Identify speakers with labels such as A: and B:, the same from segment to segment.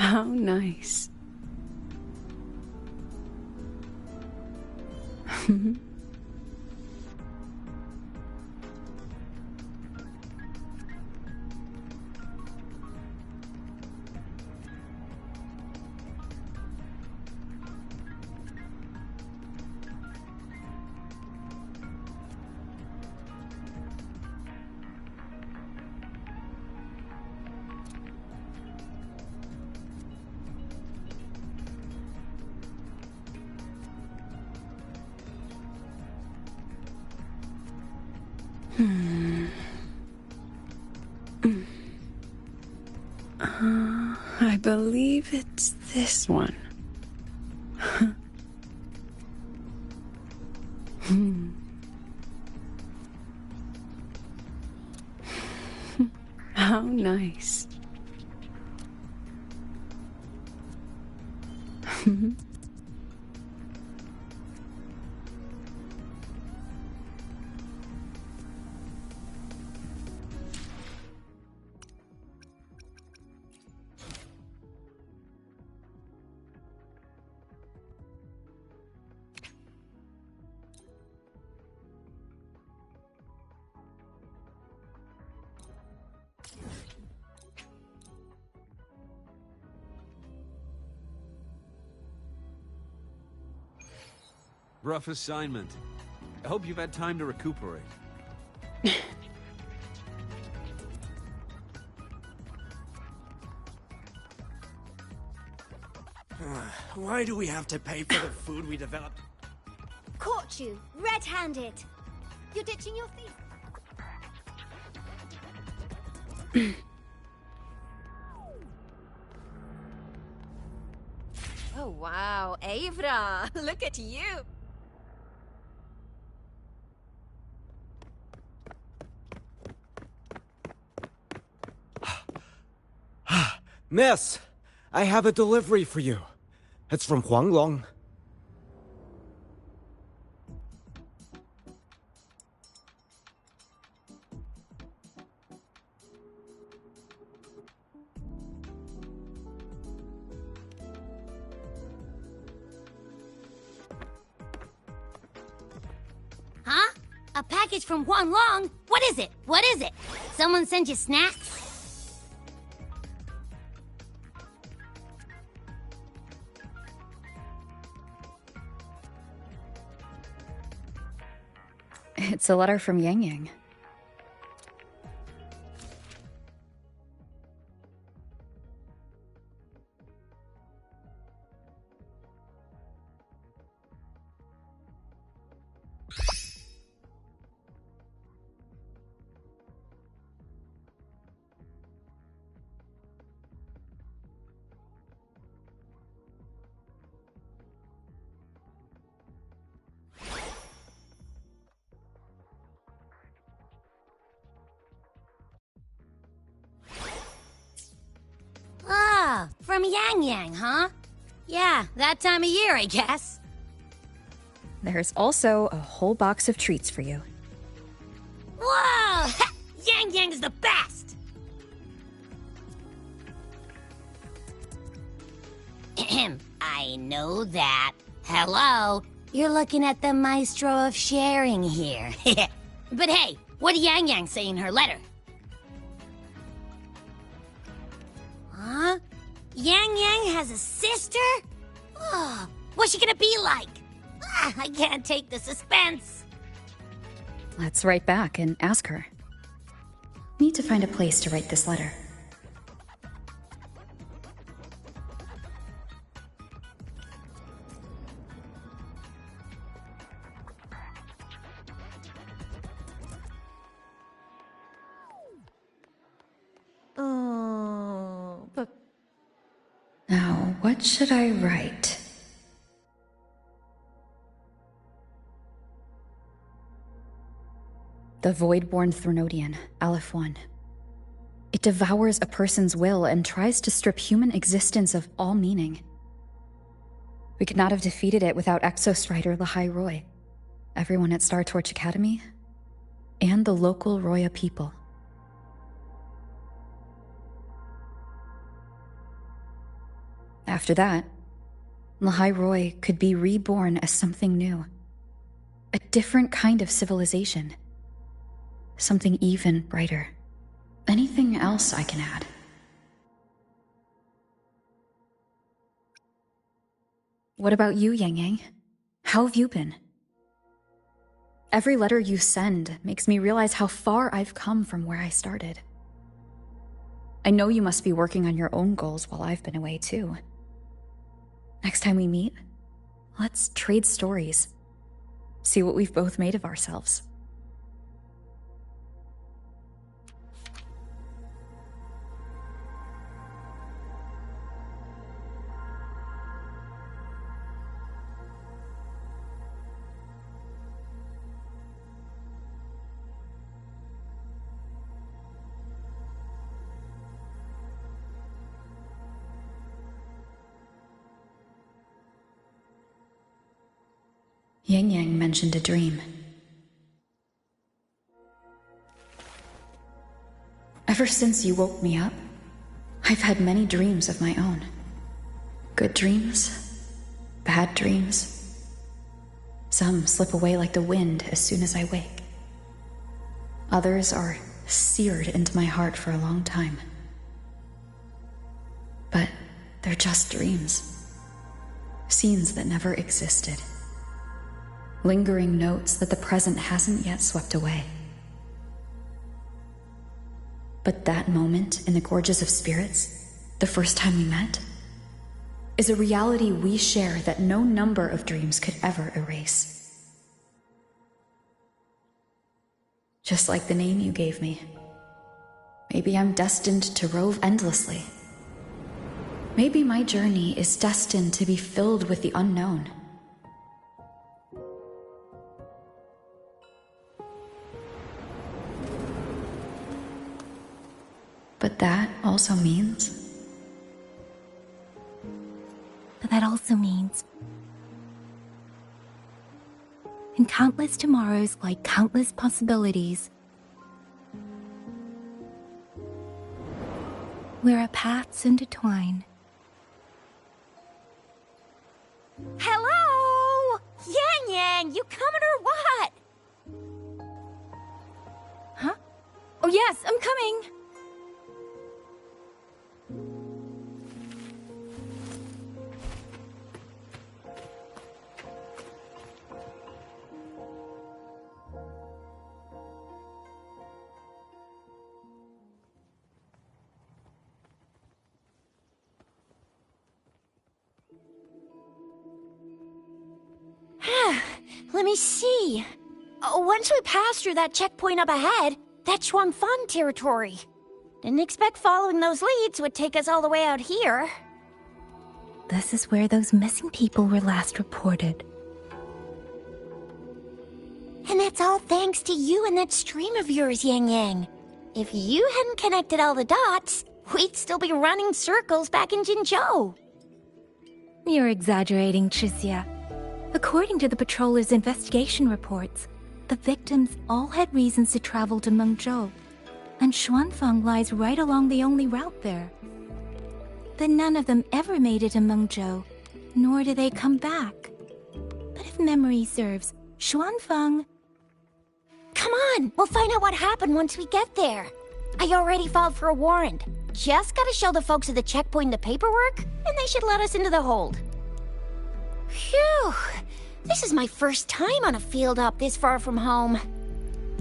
A: How nice. I believe it's this one. How nice.
B: Rough assignment. I hope you've had time to recuperate.
C: Why do we have to pay for the food we developed?
D: Caught you, red-handed. You're ditching your thief.
E: Oh wow, Avra, look at you.
C: Miss, I have a delivery for you. It's from Huanglong.
D: Huh? A package from Huanglong? What is it? What is it? Someone send you snacks?
F: It's a letter from Yang Yang.
D: Ah, from Yang Yang, huh? Yeah, that time of year, I guess.
F: There's also a whole box of treats for you.
D: Whoa! Yang Yang is the best! I know that. Hello? You're looking at the maestro of sharing here. But hey, what did Yang Yang say in her letter? Huh? Yang Yang has a sister? Oh, what's she gonna be like? I can't take the suspense.
F: Let's write back and ask her. Need to find a place to write this letter.
E: Oh, but
F: Now, what should I write? The Voidborn Threnodian, Aleph 1. It devours a person's will and tries to strip human existence of all meaning. We could not have defeated it without Exostrider Lahai Roy, everyone at Star Torch Academy, and the local Roya people. After that, Lahai Roy could be reborn as something new. A different kind of civilization. Something even brighter. Anything else I can add? What about you, Yang Yang? How have you been? Every letter you send makes me realize how far I've come from where I started. I know you must be working on your own goals while I've been away too. Next time we meet, let's trade stories. See what we've both made of ourselves. Yang Yang mentioned a dream. Ever since you woke me up, I've had many dreams of my own. Good dreams, bad dreams. Some slip away like the wind as soon as I wake. Others are seared into my heart for a long time. But they're just dreams. Scenes that never existed. Lingering notes that the present hasn't yet swept away. But that moment in the Gorges of Spirits, the first time we met, is a reality we share that no number of dreams could ever erase. Just like the name you gave me. Maybe I'm destined to rove endlessly. Maybe my journey is destined to be filled with the unknown. But that also means...
G: in countless tomorrows lie countless possibilities. Where our paths intertwine.
E: Hello? Yang Yang, you coming or what?
G: Huh? Oh yes, I'm coming!
E: Let me see. Once we pass through that checkpoint up ahead, that's Xuanfang territory. Didn't expect following those leads would take us all the way out here.
G: This is where those missing people were last reported.
E: And that's all thanks to you and that stream of yours, Yang Yang. If you hadn't connected all the dots, we'd still be running circles back in Jinzhou.
G: You're exaggerating, Chixia. According to the patroller's investigation reports, the victims all had reasons to travel to Mengzhou, and Xuanfang lies right along the only route there. But none of them ever made it to Mengzhou, nor did they come back. But if memory serves, Xuanfang...
E: Come on, we'll find out what happened once we get there. I already filed for a warrant. Just gotta show the folks at the checkpoint the paperwork, and they should let us into the hold. Phew, this is my first time on a field up this far from home.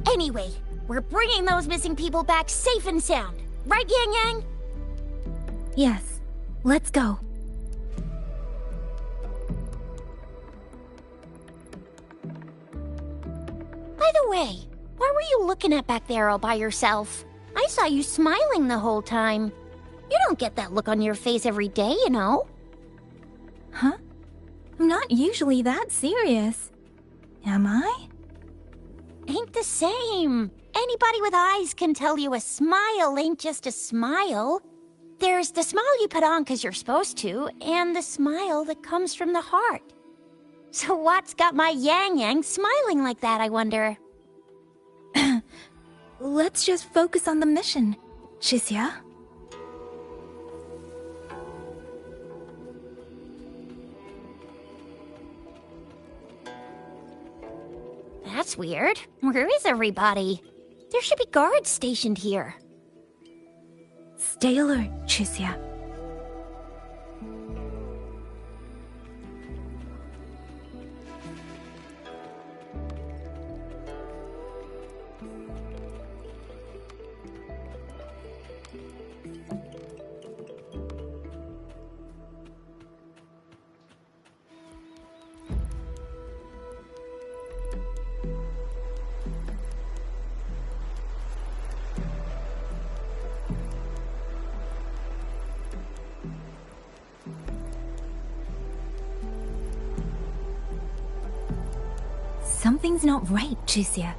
E: Anyway, we're bringing those missing people back safe and sound. Right, Yang Yang?
G: Yes, let's go.
E: By the way, what were you looking at back there all by yourself? I saw you smiling the whole time. You don't get that look on your face every day, you know.
G: Huh? I'm not usually that serious. Am I?
E: Ain't the same. Anybody with eyes can tell you a smile ain't just a smile. There's the smile you put on 'cause you're supposed to, and the smile that comes from the heart. So what's got my Yang Yang smiling like that, I wonder?
G: Let's just focus on the mission, Chixia.
E: That's weird. Where is everybody? There should be guards stationed here.
G: Stay alert, Chixia. Something's not right, Chixia.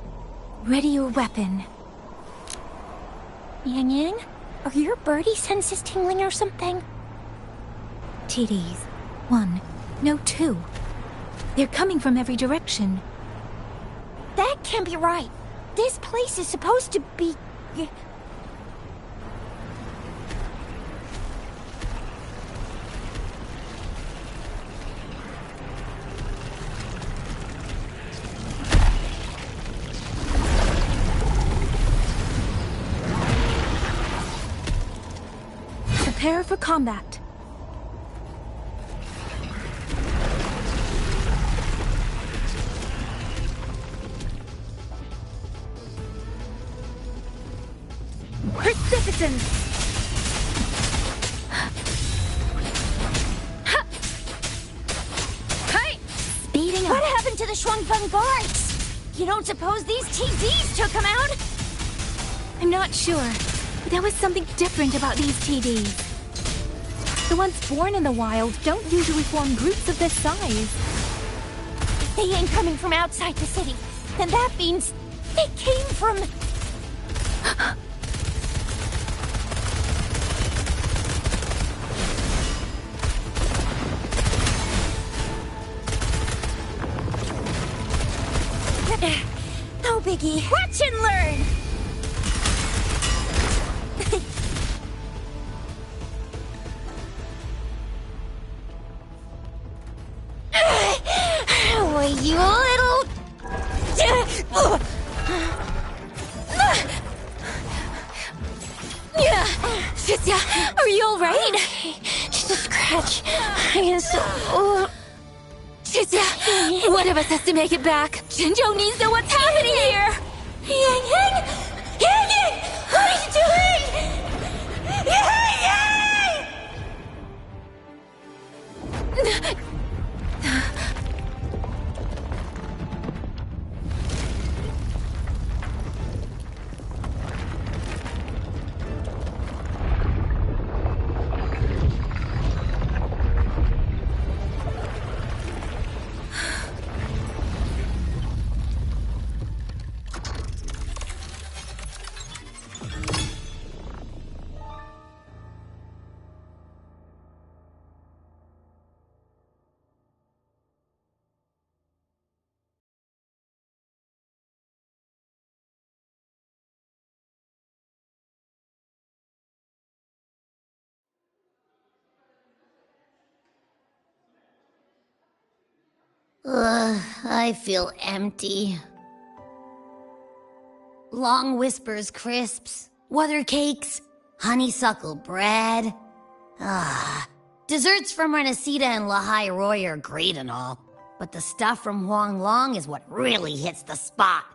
G: Ready your weapon.
E: Yang Yang, are your birdie senses tingling or something?
G: TDs. 1. No, 2. They're coming from every direction.
E: That can't be right. This place is supposed to be...
G: Prepare for combat. Persistence!
E: Hey!
G: Speeding
E: What
G: up.
E: happened to the Shuangfeng guards? You don't suppose these TDs took them out?
G: I'm not sure, but there was something different about these TDs. The ones born in the wild don't usually form groups of this size.
E: They ain't coming from outside the city. Then that means they came from... No biggie. Watch and learn! You little...
G: Chixia, are you alright?
E: Just a scratch. I am so...
G: Chixia, one of us has to make it back. Jinzhou needs to know what's happening here.
E: Yang Yang! Yang Yang! What are you doing? Yang Yang! I feel empty. Long whispers crisps, weather cakes, honeysuckle bread. Desserts from Renacita and Lahai Roy are great and all, but the stuff from Huang Long is what really hits the spot.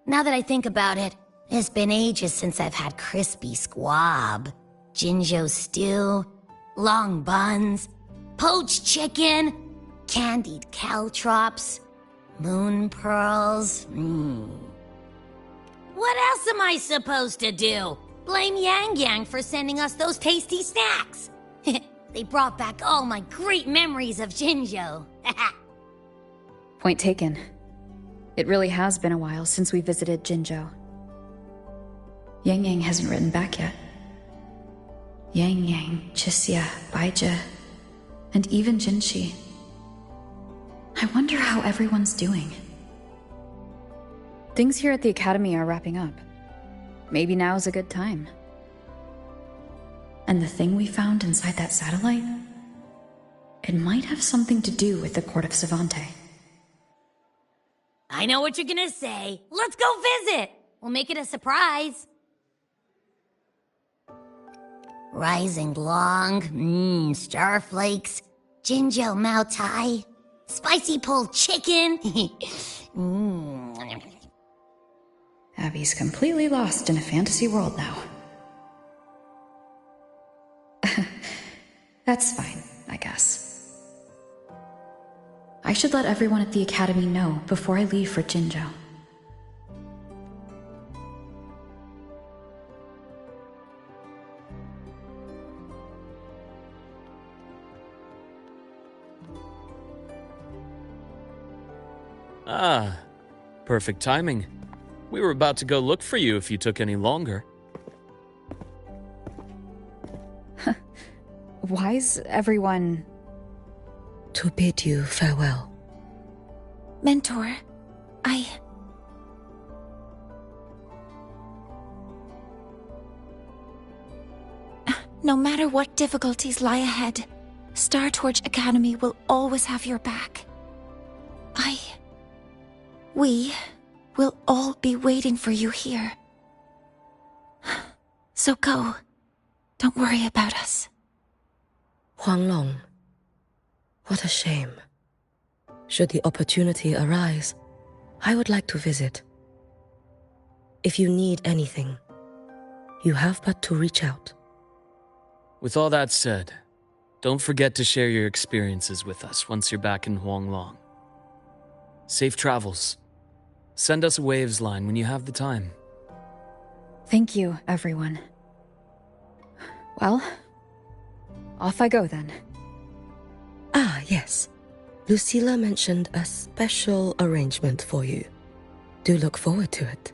E: Now that I think about it, it's been ages since I've had crispy squab, Jinzhou stew, long buns, poached chicken, candied caltrops, moon pearls. What else am I supposed to do? Blame Yang Yang for sending us those tasty snacks. They brought back all my great memories of Jinzhou.
F: Point taken. It really has been a while since we visited Jinzhou. Yang Yang hasn't written back yet. Yang Yang, Chixia, Baizhi, and even Jinshi. I wonder how everyone's doing. Things here at the Academy are wrapping up. Maybe now's a good time. And the thing we found inside that satellite? It might have something to do with the Court of Savante.
D: I know what you're gonna say. Let's go visit! We'll make it a surprise. Rising Long, starflakes, Jinzhou Mao Tai, spicy pulled chicken.
F: Abby's completely lost in a fantasy world now. That's fine, I guess. I should let everyone at the Academy know before I leave for Jinzhou.
H: Ah, perfect timing. We were about to go look for you if you took any longer.
F: Why's everyone...
I: To bid you farewell.
G: Mentor, No matter what difficulties lie ahead, Star Torch Academy will always have your back. We will all be waiting for you here. So go. Don't worry about us.
I: Huanglong. What a shame. Should the opportunity arise, I would like to visit. If you need anything, you have but to reach out.
H: With all that said, don't forget to share your experiences with us once you're back in Huanglong. Safe travels. Send us a waves line when you have the time.
F: Thank you, everyone. Well, off I go then.
I: Ah, yes. Lucilla mentioned a special arrangement for you. Do look forward to it.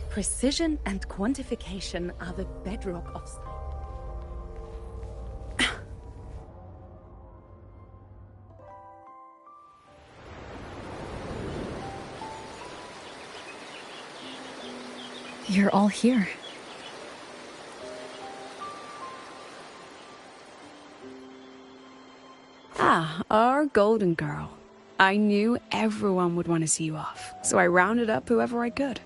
A: Precision and quantification are the bedrock of science.
F: You're all here.
A: Ah, our golden girl. I knew everyone would want to see you off, so I rounded up whoever I could.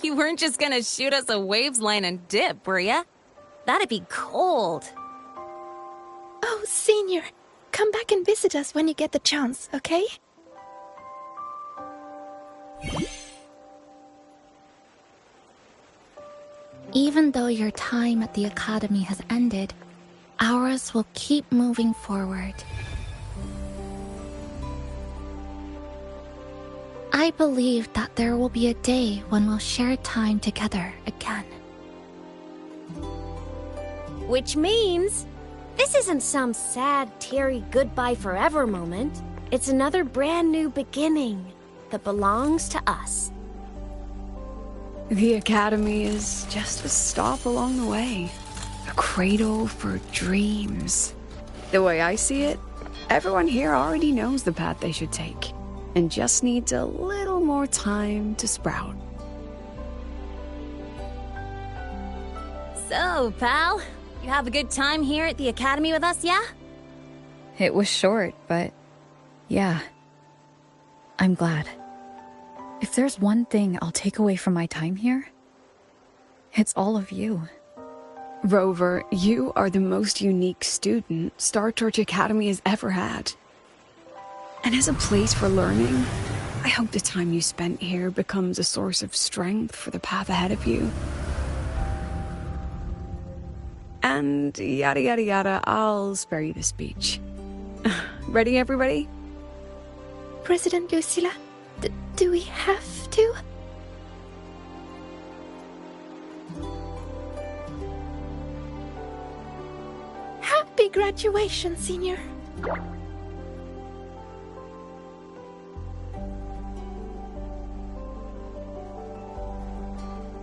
J: You weren't just gonna shoot us a waves line and dip, were ya? That'd be cold.
G: Oh, Senior, come back and visit us when you get the chance, okay? Even though your time at the Academy has ended, ours will keep moving forward. I believe that there will be a day when we'll share time together again.
E: Which means, this isn't some sad, teary goodbye forever moment. It's another brand new beginning that belongs to us.
A: The Academy is just a stop along the way. A cradle for dreams. The way I see it, everyone here already knows the path they should take, and just needs a little more time to sprout.
J: So, pal, you have a good time here at the Academy with us, yeah?
F: It was short, but yeah. I'm glad. If there's one thing I'll take away from my time here, it's all of you.
A: Rover, you are the most unique student Star Torch Academy has ever had. And as a place for learning, I hope the time you spent here becomes a source of strength for the path ahead of you. and yada yada yada. I'll spare you the speech. Ready, everybody?
G: President Lucilla, do we have to? Happy graduation, Senior.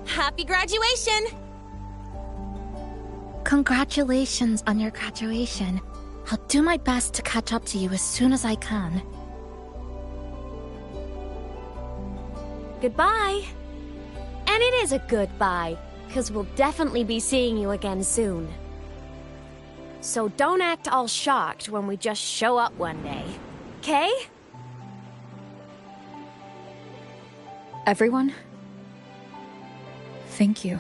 J: Happy graduation!
E: Congratulations on your graduation. I'll do my best to catch up to you as soon as I can.
K: Goodbye. And it is a goodbye, because we'll definitely be seeing you again soon. So don't act all shocked when we just show up one day. Okay?
F: Everyone, thank you.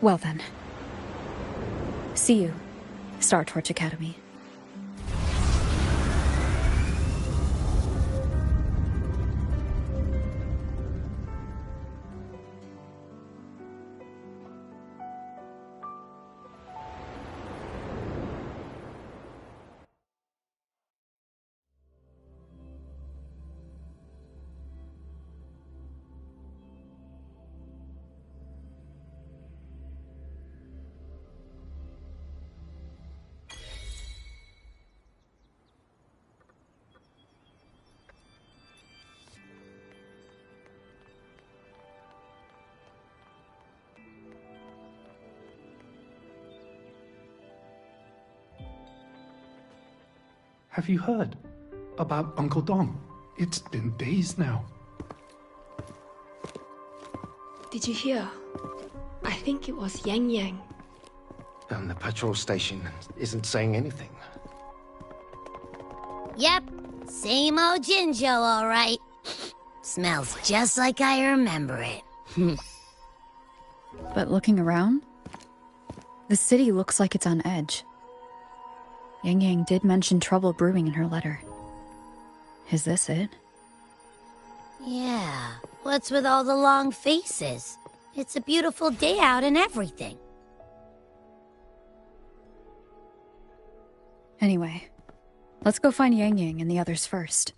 F: Well then. See you, Star Torch Academy.
L: Have you heard about Uncle Dong? It's been days now.
M: Did you hear? I think it was Yang Yang.
N: And the patrol station isn't saying anything.
D: Yep, same old Jinzhou, all right. Smells just like I remember it.
F: But looking around, the city looks like it's on edge. Yang Yang did mention trouble brewing in her letter. Is this it?
D: Yeah, what's with all the long faces? It's a beautiful day out and everything.
F: Anyway, let's go find Yang Yang and the others first.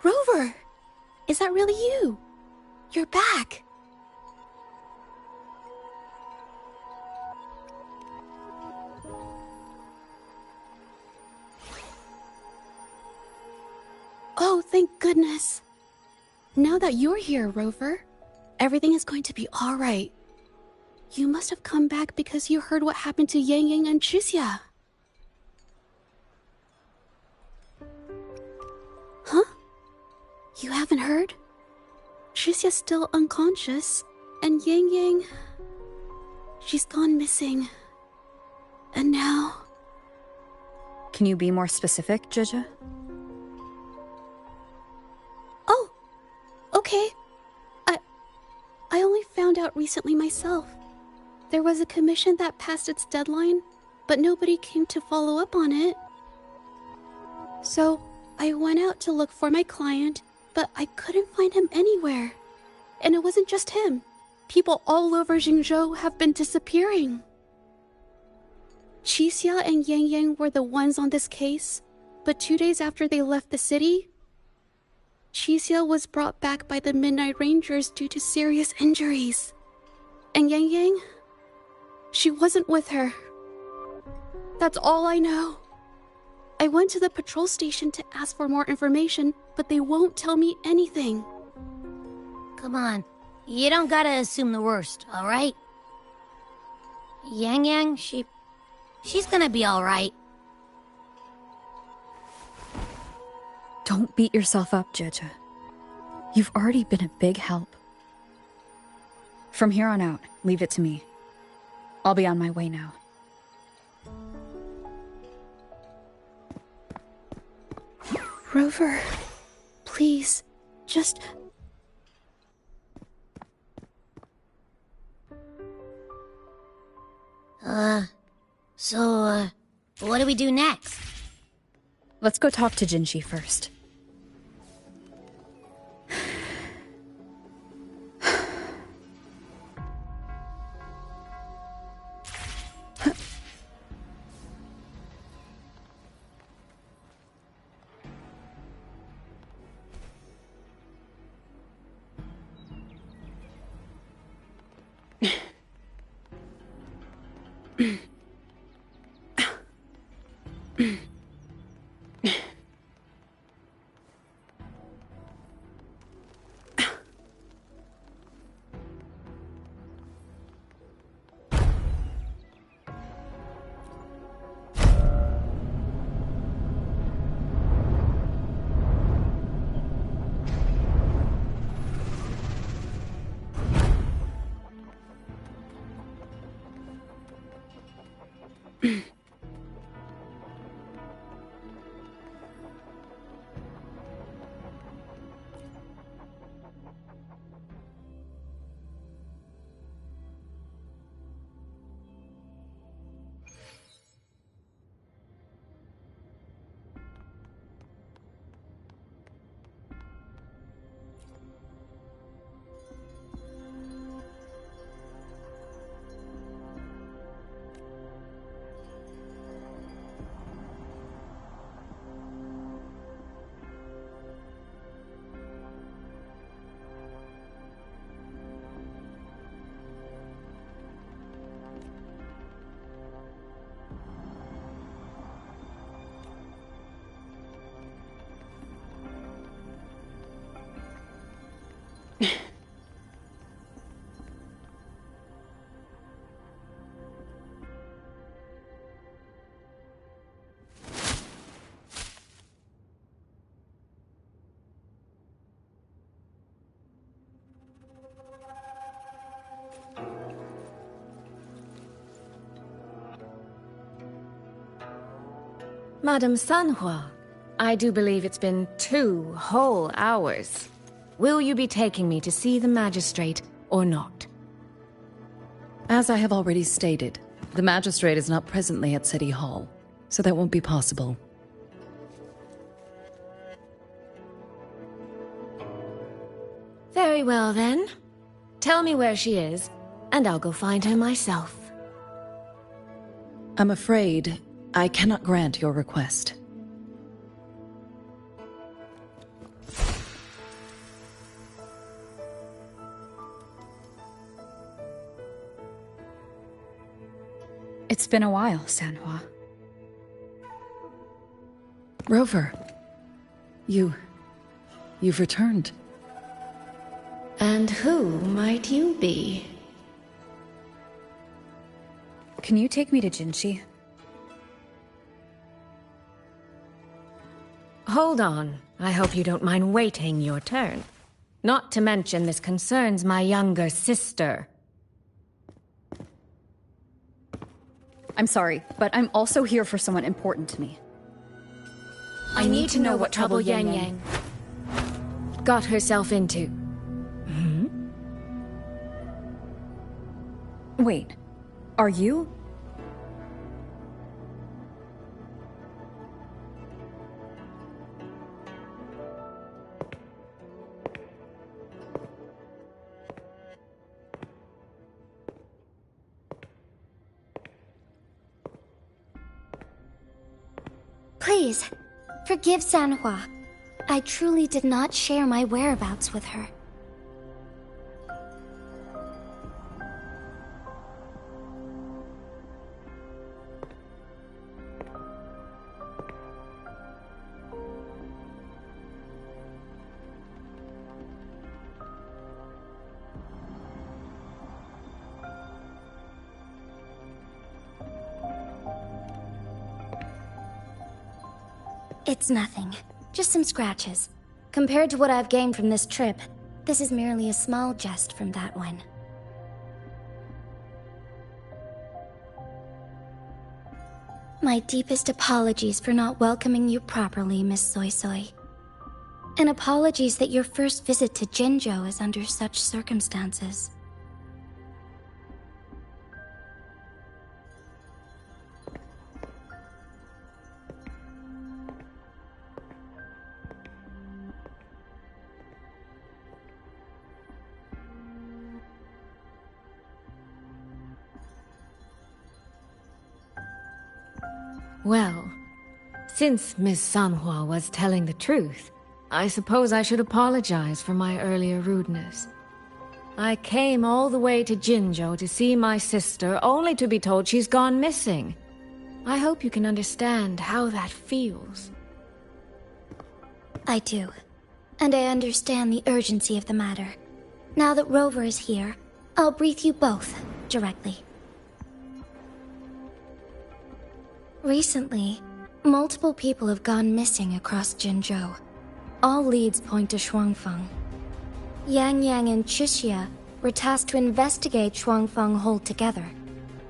E: Rover! Is that really you? You're back! Oh, thank goodness. Now that you're here, Rover, everything is going to be alright. You must have come back because you heard what happened to Yang Yang and Chixia. Huh? You haven't heard? Chixia's still unconscious, and Yang Yang... she's gone missing. And now...
F: Can you be more specific, Jija?
E: Oh, okay. I only found out recently myself. There was a commission that passed its deadline, but nobody came to follow up on it. So, I went out to look for my client, but I couldn't find him anywhere. And it wasn't just him. People all over Mengzhou have been disappearing. Chixia and Yang Yang were the ones on this case, but 2 days after they left the city, Chixia was brought back by the Midnight Rangers due to serious injuries.
O: And Yang Yang? She wasn't with her. That's all I know. I went to the patrol station to ask for more information, but they won't tell me anything.
D: Come on. You don't gotta assume the worst, alright? Yang Yang, she's gonna be alright.
F: Don't beat yourself up, Jeje. You've already been a big help. From here on out, leave it to me. I'll be on my way now.
O: Rover, please, just...
D: So, what do we do next?
F: Let's go talk to Jinshi first.
P: Madame Sanhua, I do believe it's been 2 whole hours. Will you be taking me to see the magistrate or not?
Q: As I have already stated, the magistrate is not presently at City Hall, so that won't be possible.
P: Very well then. Tell me where she is, and I'll go find her myself.
Q: I'm afraid I cannot grant your request.
F: It's been a while, Sanhua.
Q: Rover, you've returned.
P: And who might you be?
F: Can you take me to Jinshi?
P: Hold on. I hope you don't mind waiting your turn. Not to mention this concerns my younger sister.
F: I'm sorry, but I'm also here for someone important to me.
P: I need to know what trouble Yang Yang got herself into.
F: Wait, are you?
E: Please, forgive Sanhua. I truly did not share my whereabouts with her. It's nothing. Just some scratches. Compared to what I've gained from this trip, this is merely a small jest from that one. My deepest apologies for not welcoming you properly, Miss Soy Soy. And apologies that your first visit to Jinzhou is under such circumstances.
P: Well, since Miss Sanhua was telling the truth, I suppose I should apologize for my earlier rudeness. I came all the way to Jinzhou to see my sister, only to be told she's gone missing. I hope you can understand how that feels.
E: I do. And I understand the urgency of the matter. Now that Rover is here, I'll brief you both directly. Recently, multiple people have gone missing across Jinzhou. All leads point to Shuangfeng. Yang Yang and Chixia were tasked to investigate Shuangfeng Hold together.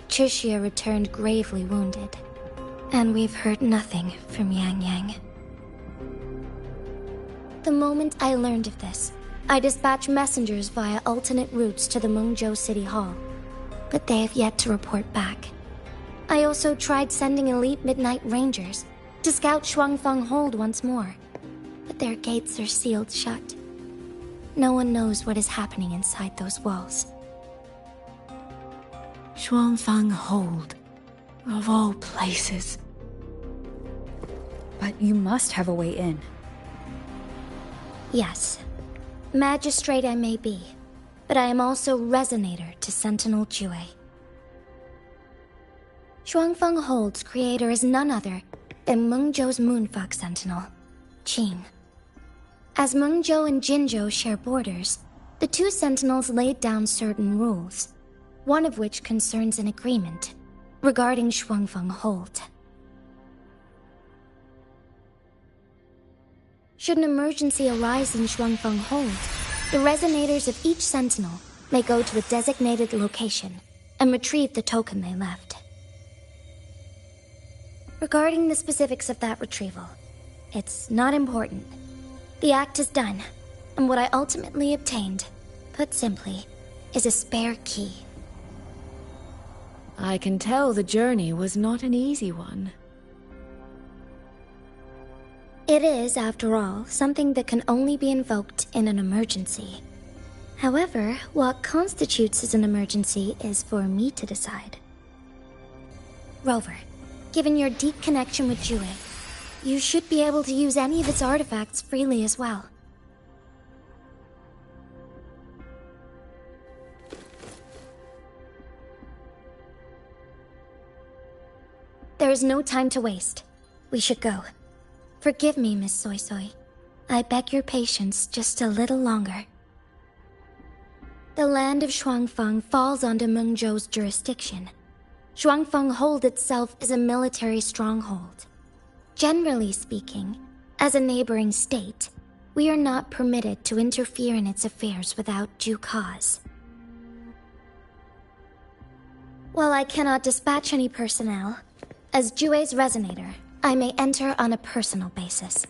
E: Chixia returned gravely wounded. And we've heard nothing from Yang Yang. The moment I learned of this, I dispatched messengers via alternate routes to the Mengzhou City Hall. But they have yet to report back. I also tried sending elite Midnight Rangers to scout Shuangfeng Hold once more, but their gates are sealed shut. No one knows what is happening inside those walls.
P: Shuangfeng Hold, of all places.
F: But you must have a way in.
E: Yes. Magistrate I may be, but I am also Resonator to Sentinel Jue. Shuangfeng Hold's creator is none other than Mengzhou's Moonfuck Sentinel, Qin. As Mengzhou and Jinzhou share borders, the two sentinels laid down certain rules, one of which concerns an agreement regarding Shuangfeng Hold. Should an emergency arise in Shuangfeng Hold, the resonators of each sentinel may go to a designated location and retrieve the token they left. Regarding the specifics of that retrieval, it's not important. The act is done, and what I ultimately obtained, put simply, is a spare key.
P: I can tell the journey was not an easy one.
E: It is, after all, something that can only be invoked in an emergency. However, what constitutes as an emergency is for me to decide. Rover, given your deep connection with Jue, you should be able to use any of its artifacts freely as well. There is no time to waste. We should go. Forgive me, Miss Soy Soy. I beg your patience just a little longer. The land of Shuangfeng falls under Mengzhou's jurisdiction. Shuangfeng Hold itself is a military stronghold. Generally speaking, as a neighboring state, we are not permitted to interfere in its affairs without due cause. While I cannot dispatch any personnel, as Jue's Resonator, I may enter on a personal basis.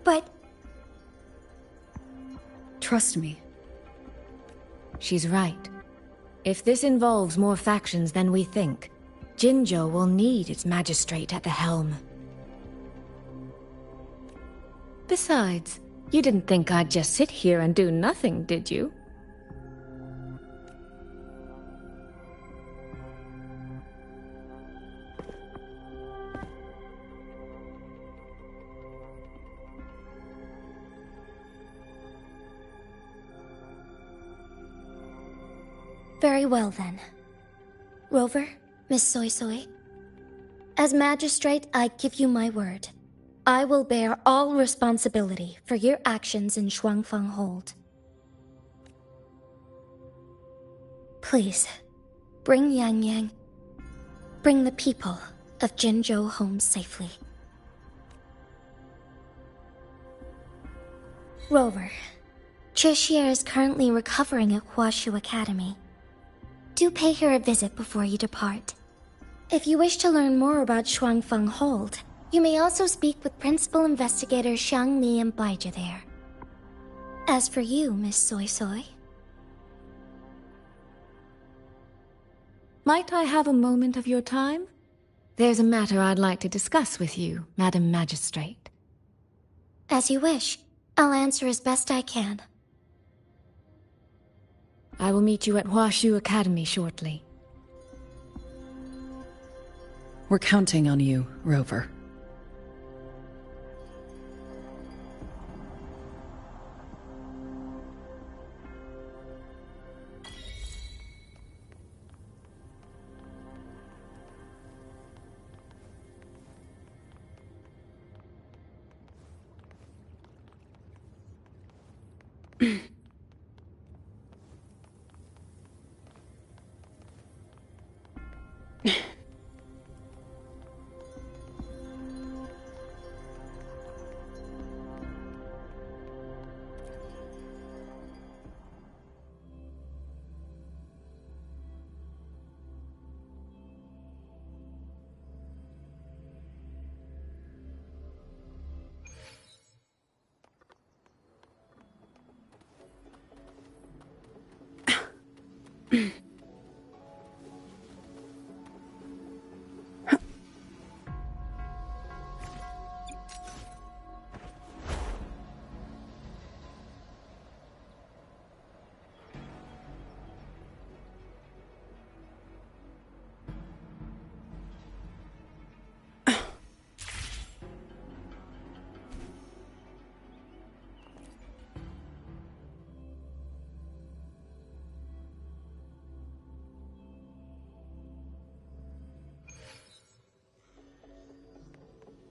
E: But...
F: Trust me.
P: She's right. If this involves more factions than we think, Jinzhou will need its magistrate at the helm. Besides, you didn't think I'd just sit here and do nothing, did you?
E: Very well then. Rover, Miss Soy Soy. As magistrate, I give you my word. I will bear all responsibility for your actions in Shuangfang Hold. Please, bring Yang Yang. Bring the people of Jinzhou home safely. Rover, Chixia is currently recovering at Huashu Academy. Do pay her a visit before you depart. If you wish to learn more about Shuangfang Hold, you may also speak with Principal Investigator Xiang Li and Baizhi there. As for you, Miss Soy Soy...
P: Might I have a moment of your time? There's a matter I'd like to discuss with you, Madam Magistrate.
E: As you wish. I'll answer as best I can.
P: I will meet you at Huashu Academy shortly.
Q: We're counting on you, Rover.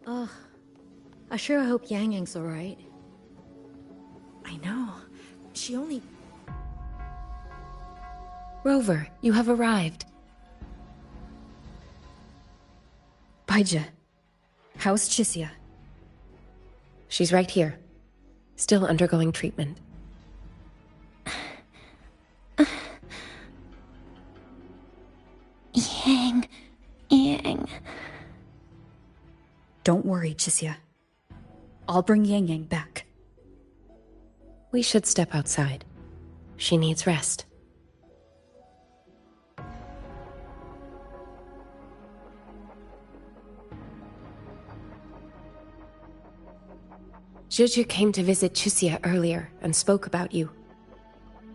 R: Ugh. I sure hope Yang Yang's alright. I know. She only...
S: Rover, you have arrived.
F: Baizhi, how's Chixia?
S: She's right here. Still undergoing treatment.
E: Yang.
F: Don't worry, Chixia. I'll bring Yang Yang back.
S: We should step outside. She needs rest. Juju came to visit Chixia earlier and spoke about you.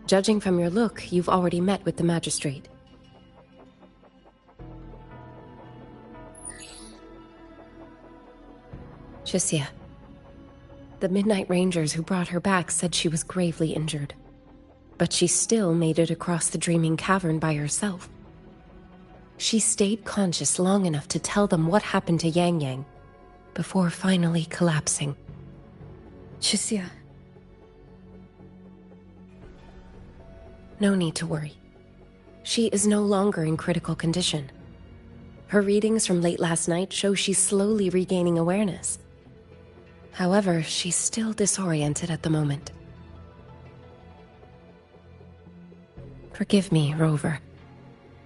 S: Judging from your look, you've already met with the magistrate. Chixia. The Midnight Rangers who brought her back said she was gravely injured. But she still made it across the Dreaming Cavern by herself. She stayed conscious long enough to tell them what happened to Yang Yang, before finally collapsing.
F: Chixia.
S: No need to worry. She is no longer in critical condition. Her readings from late last night show she's slowly regaining awareness. However, she's still disoriented at the moment. Forgive me, Rover.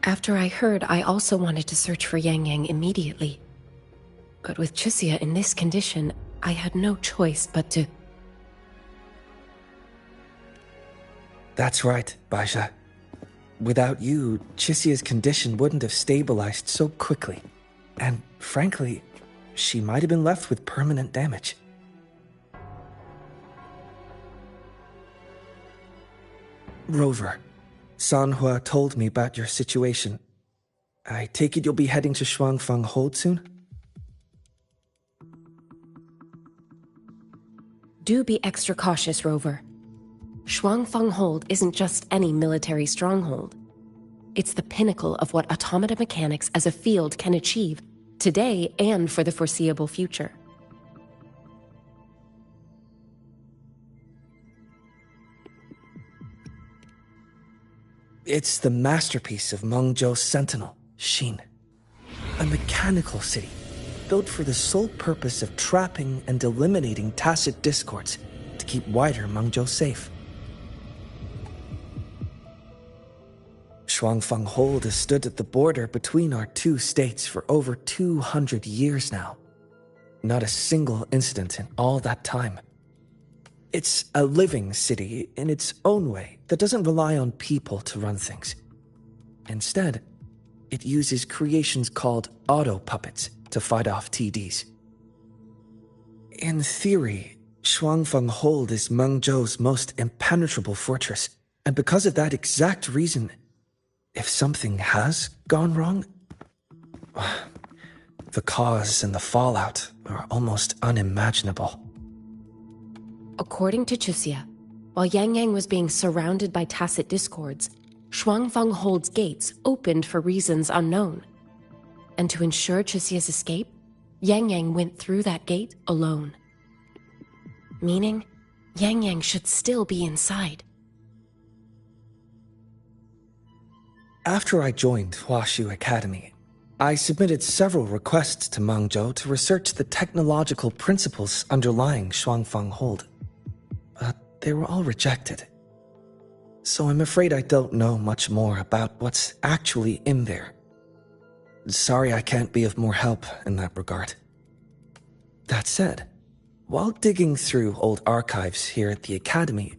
S: After I heard, I also wanted to search for Yang Yang immediately. But with Chixia in this condition, I had no choice but to...
T: That's right, Baizhi. Without you, Chixia's condition wouldn't have stabilized so quickly. And frankly, she might have been left with permanent damage. Rover, Sanhua told me about your situation. I take it you'll be heading to Shuangfang Hold soon?
S: Do be extra cautious, Rover. Shuangfang Hold isn't just any military stronghold. It's the pinnacle of what automata mechanics as a field can achieve, today and for the foreseeable future.
T: It's the masterpiece of Mengzhou's sentinel, Xin. A mechanical city, built for the sole purpose of trapping and eliminating tacit discords to keep wider Mengzhou safe. Shuangfeng Hold has stood at the border between our two states for over 200 years now. Not a single incident in all that time. It's a living city in its own way that doesn't rely on people to run things. Instead, it uses creations called auto-puppets to fight off TDs. In theory, Shuangfeng Hold is Mengzhou's most impenetrable fortress, and because of that exact reason, if something has gone wrong, the cause and the fallout are almost unimaginable.
S: According to Chuxia, while Yang Yang was being surrounded by tacit discords, Shuangfeng Hold's gates opened for reasons unknown. And to ensure Chuxia's escape, Yang Yang went through that gate alone. Meaning, Yang Yang should still be inside.
T: After I joined Huaxu Academy, I submitted several requests to Mengzhou to research the technological principles underlying Shuangfeng Hold. But they were all rejected. So I'm afraid I don't know much more about what's actually in there. Sorry I can't be of more help in that regard. That said, while digging through old archives here at the Academy,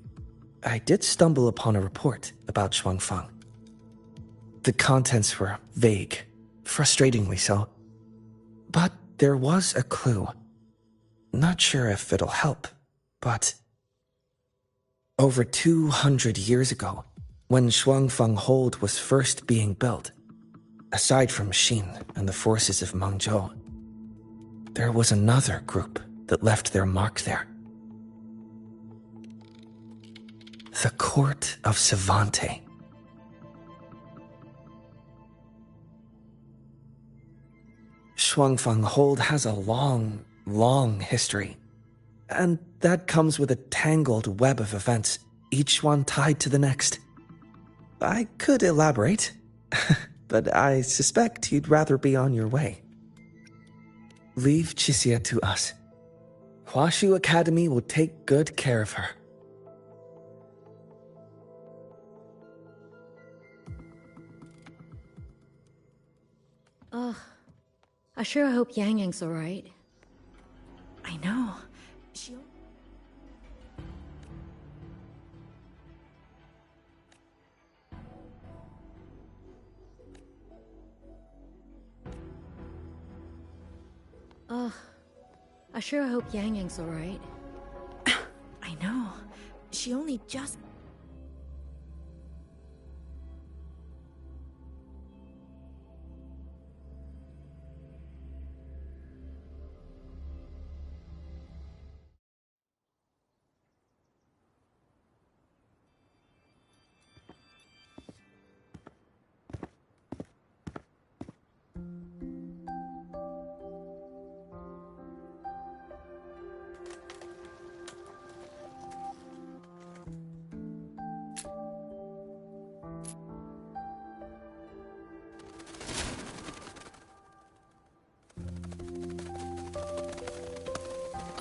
T: I did stumble upon a report about Shuangfeng. The contents were vague, frustratingly so. But there was a clue. Not sure if it'll help, but... Over 200 years ago, when Shuangfeng Hold was first being built, aside from Xin and the forces of Mengzhou, there was another group that left their mark there. The Court of Savante. Shuangfeng Hold has a long, long history. And that comes with a tangled web of events, each one tied to the next. I could elaborate, but I suspect you'd rather be on your way. Leave Chuxia to us. Huaxu Academy will take good care of her.
R: Ugh. I sure hope Yang Yang's alright. I know. Ugh. I sure hope Yang Yang's alright. I know. She only just...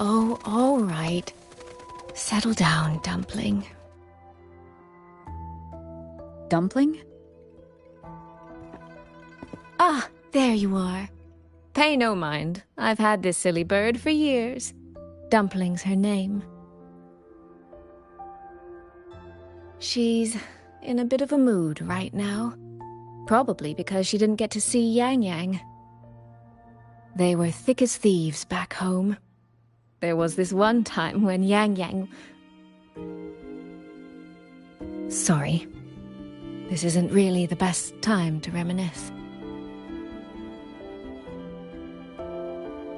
R: Oh, all right. Settle down, Dumpling.
F: Dumpling?
P: Ah, there you are. Pay no mind. I've had this silly bird for years. Dumpling's her name. She's in a bit of a mood right now. Probably because she didn't get to see Yang Yang. They were thick as thieves back home. There was this one time when Yang Yang... Sorry. This isn't really the best time to reminisce.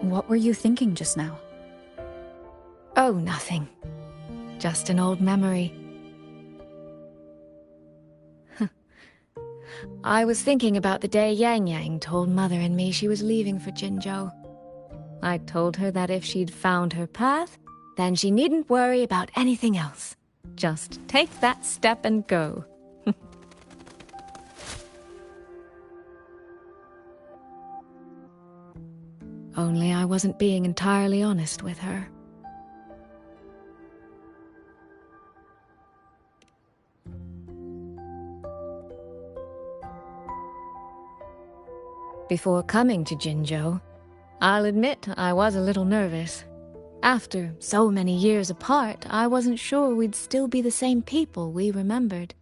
F: What were you thinking just now?
P: Oh, nothing. Just an old memory. I was thinking about the day Yang Yang told Mother and me she was leaving for Jinzhou. I told her that if she'd found her path, then she needn't worry about anything else. Just take that step and go. Only I wasn't being entirely honest with her. Before coming to Jinzhou, I'll admit I was a little nervous. After so many years apart, I wasn't sure we'd still be the same people we remembered.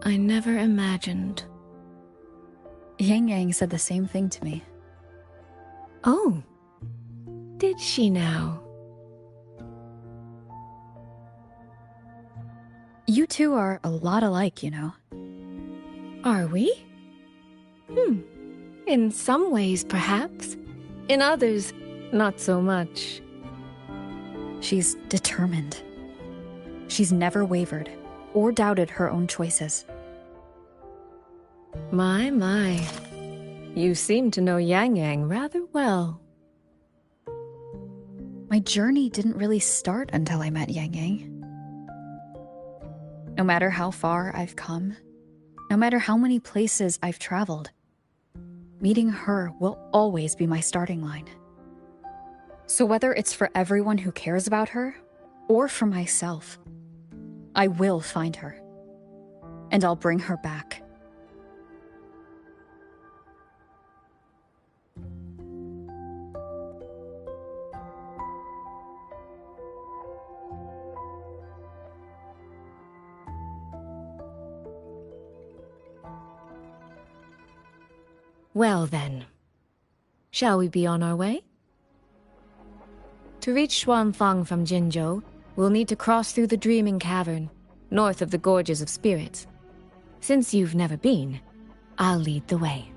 P: I never imagined.
F: Yang Yang said the same thing to me.
P: Oh, did she now?
F: You two are a lot alike, you know.
P: Are we? In some ways, perhaps. In others, not so much.
F: She's determined. She's never wavered or doubted her own choices.
P: My. You seem to know Yang Yang rather well.
F: My journey didn't really start until I met Yang Yang. No matter how far I've come, no matter how many places I've traveled, meeting her will always be my starting line. So whether it's for everyone who cares about her, or for myself, I will find her. And I'll bring her back.
P: Well then, shall we be on our way? To reach Xuanfang from Jinzhou, we'll need to cross through the Dreaming Cavern, north of the Gorges of Spirits. Since you've never been, I'll lead the way.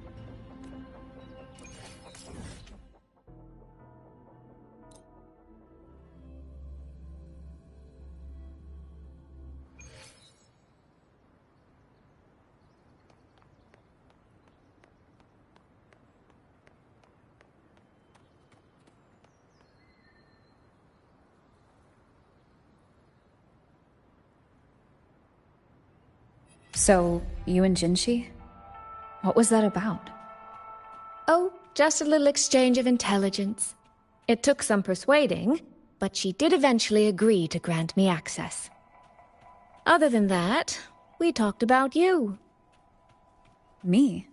F: So, you and Jinshi? What was that about?
P: Oh, just a little exchange of intelligence. It took some persuading, but she did eventually agree to grant me access. Other than that, we talked about you.
F: Me?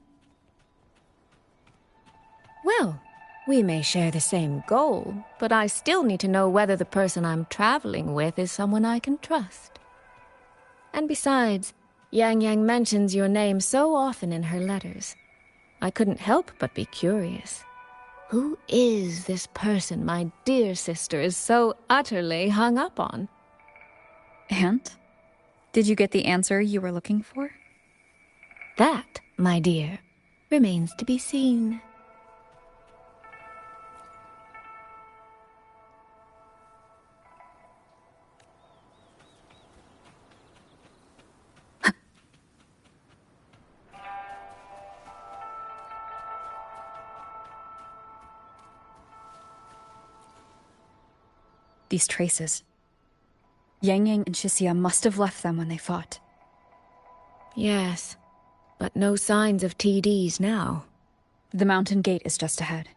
P: Well, we may share the same goal, but I still need to know whether the person I'm traveling with is someone I can trust. And besides, Yang Yang mentions your name so often in her letters. I couldn't help but be curious. Who is this person my dear sister is so utterly hung up on?
F: And? Did you get the answer you were looking for?
P: That, my dear, remains to be seen.
F: These traces. Yang Yang and Shixia must have left them when they fought.
P: Yes, but no signs of TDs now.
F: The mountain gate is just ahead.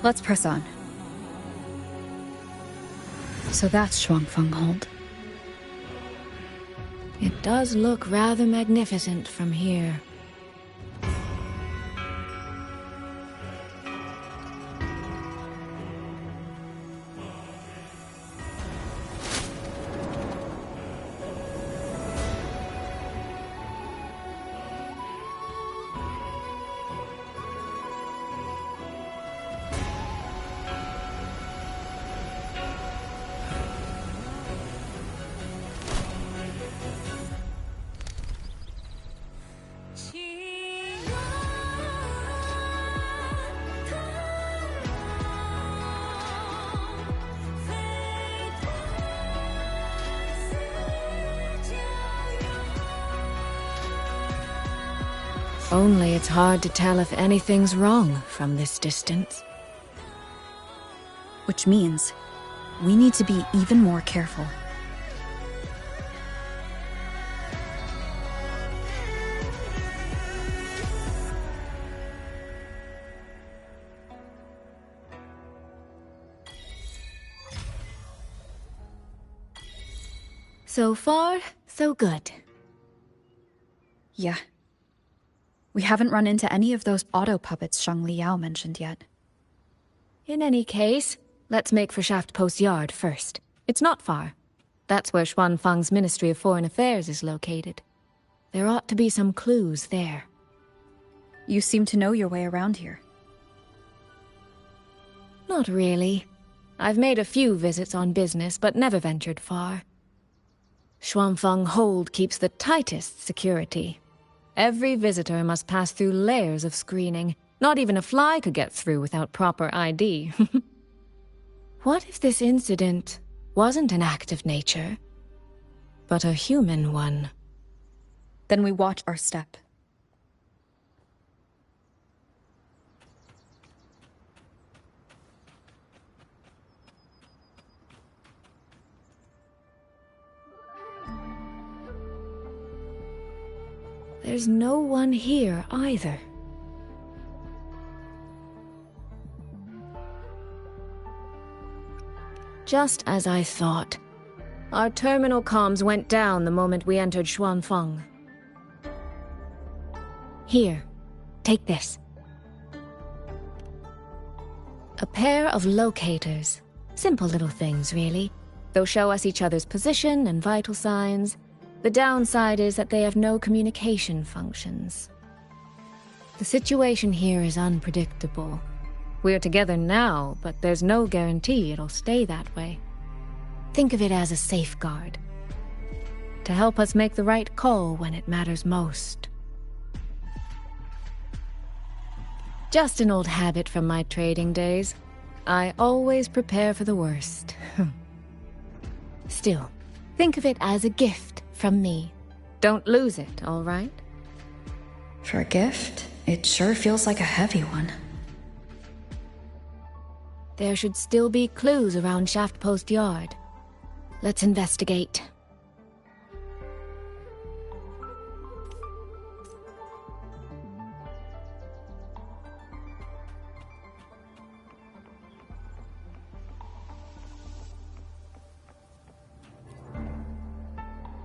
F: Let's press on. So that's Shuangfeng Hold.
P: It does look rather magnificent from here. Only it's hard to tell if anything's wrong from this distance.
F: Which means we need to be even more careful.
P: So far, so good.
F: Yeah. We haven't run into any of those auto puppets Shang Liao mentioned yet.
P: In any case, let's make for Shaft Post Yard first. It's not far. That's where Xuanfang's Ministry of Foreign Affairs is located. There ought to be some clues there.
F: You seem to know your way around here.
P: Not really. I've made a few visits on business, but never ventured far. Xuanfeng Hold keeps the tightest security. Every visitor must pass through layers of screening. Not even a fly could get through without proper ID. What if this incident wasn't an act of nature, but a human one?
F: Then we watch our step.
P: There's no one here either. Just as I thought. Our terminal comms went down the moment we entered Xuanfeng. Here, take this. A pair of locators. Simple little things, really. They'll show us each other's position and vital signs. The downside is that they have no communication functions. The situation here is unpredictable. We're together now, but there's no guarantee it'll stay that way. Think of it as a safeguard, to help us make the right call when it matters most. Just an old habit from my trading days. I always prepare for the worst. Still, think of it as a gift from me. Don't lose it, all right?
F: For a gift, it sure feels like a heavy one.
P: There should still be clues around Shaft Post Yard. Let's investigate.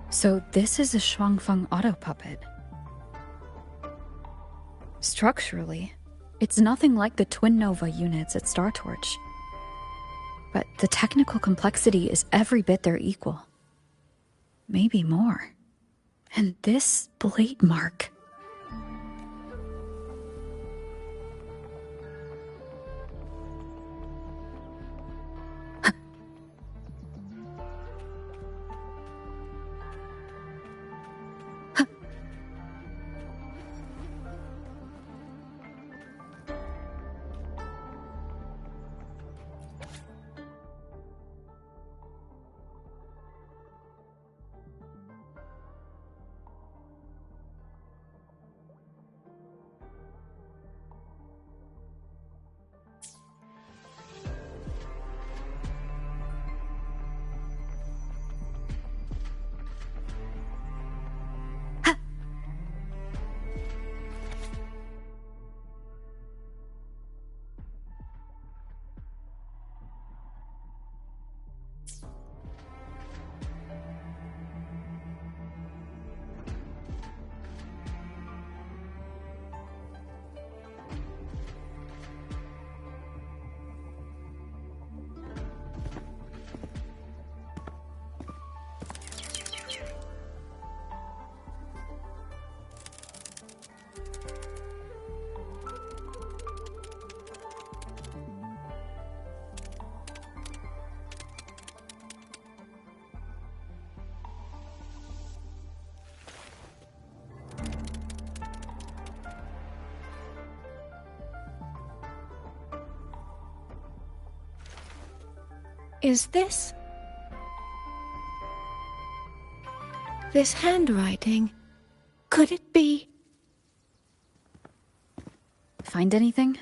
F: So this is a Xuanfeng auto puppet. Structurally, it's nothing like the Twin Nova units at Star Torch. But the technical complexity is every bit their equal. Maybe more. And this blade mark.
R: Is this... this handwriting? Could it be...
F: Find anything?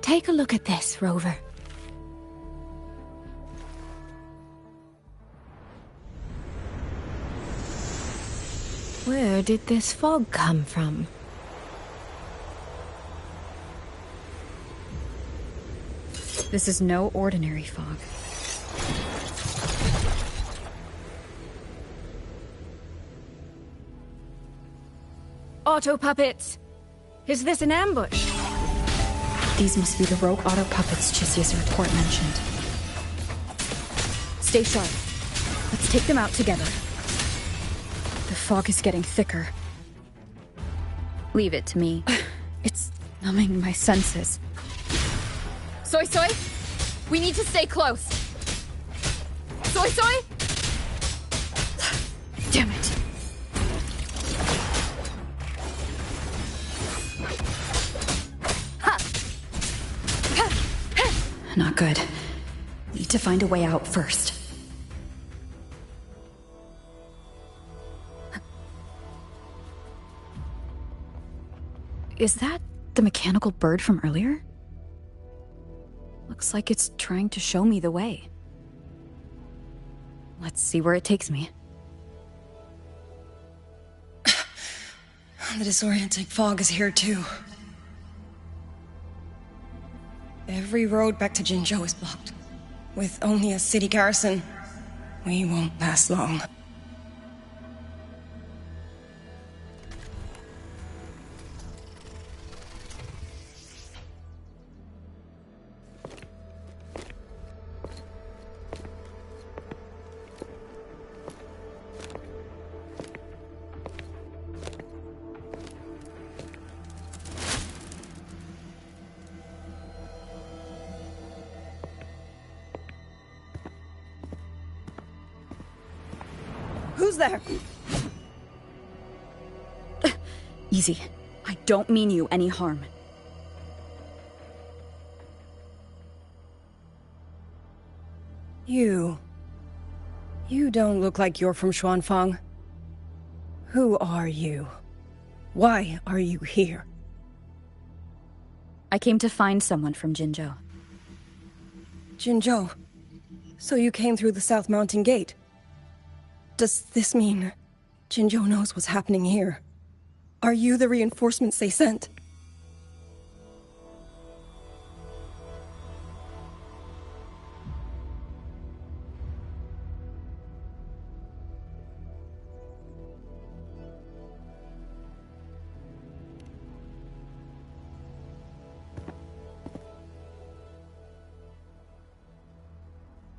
R: Take a look at this, Rover. Where did this fog come from?
F: This is no ordinary fog.
R: Auto puppets! Is this an ambush?
F: These must be the rogue auto puppets Chisia's report mentioned. Stay sharp. Let's take them out together. The fog is getting thicker. Leave it to me. It's numbing my senses. Soy Soy? We need to stay close. Soy Soy? Damn it. Not good. Need to find a way out first. Is that the mechanical bird from earlier? Looks like it's trying to show me the way. Let's see where it takes me.
U: The disorienting fog is here too. Every road back to Mengzhou is blocked. With only a city garrison, we won't last long. Who's there?
F: Easy. I don't mean you any harm.
U: You don't look like you're from Xuanfang. Who are you? Why are you here?
F: I came to find someone from Mengzhou.
U: Mengzhou? So you came through the South Mountain Gate? Does this mean Mengzhou knows what's happening here? Are you the reinforcements they sent?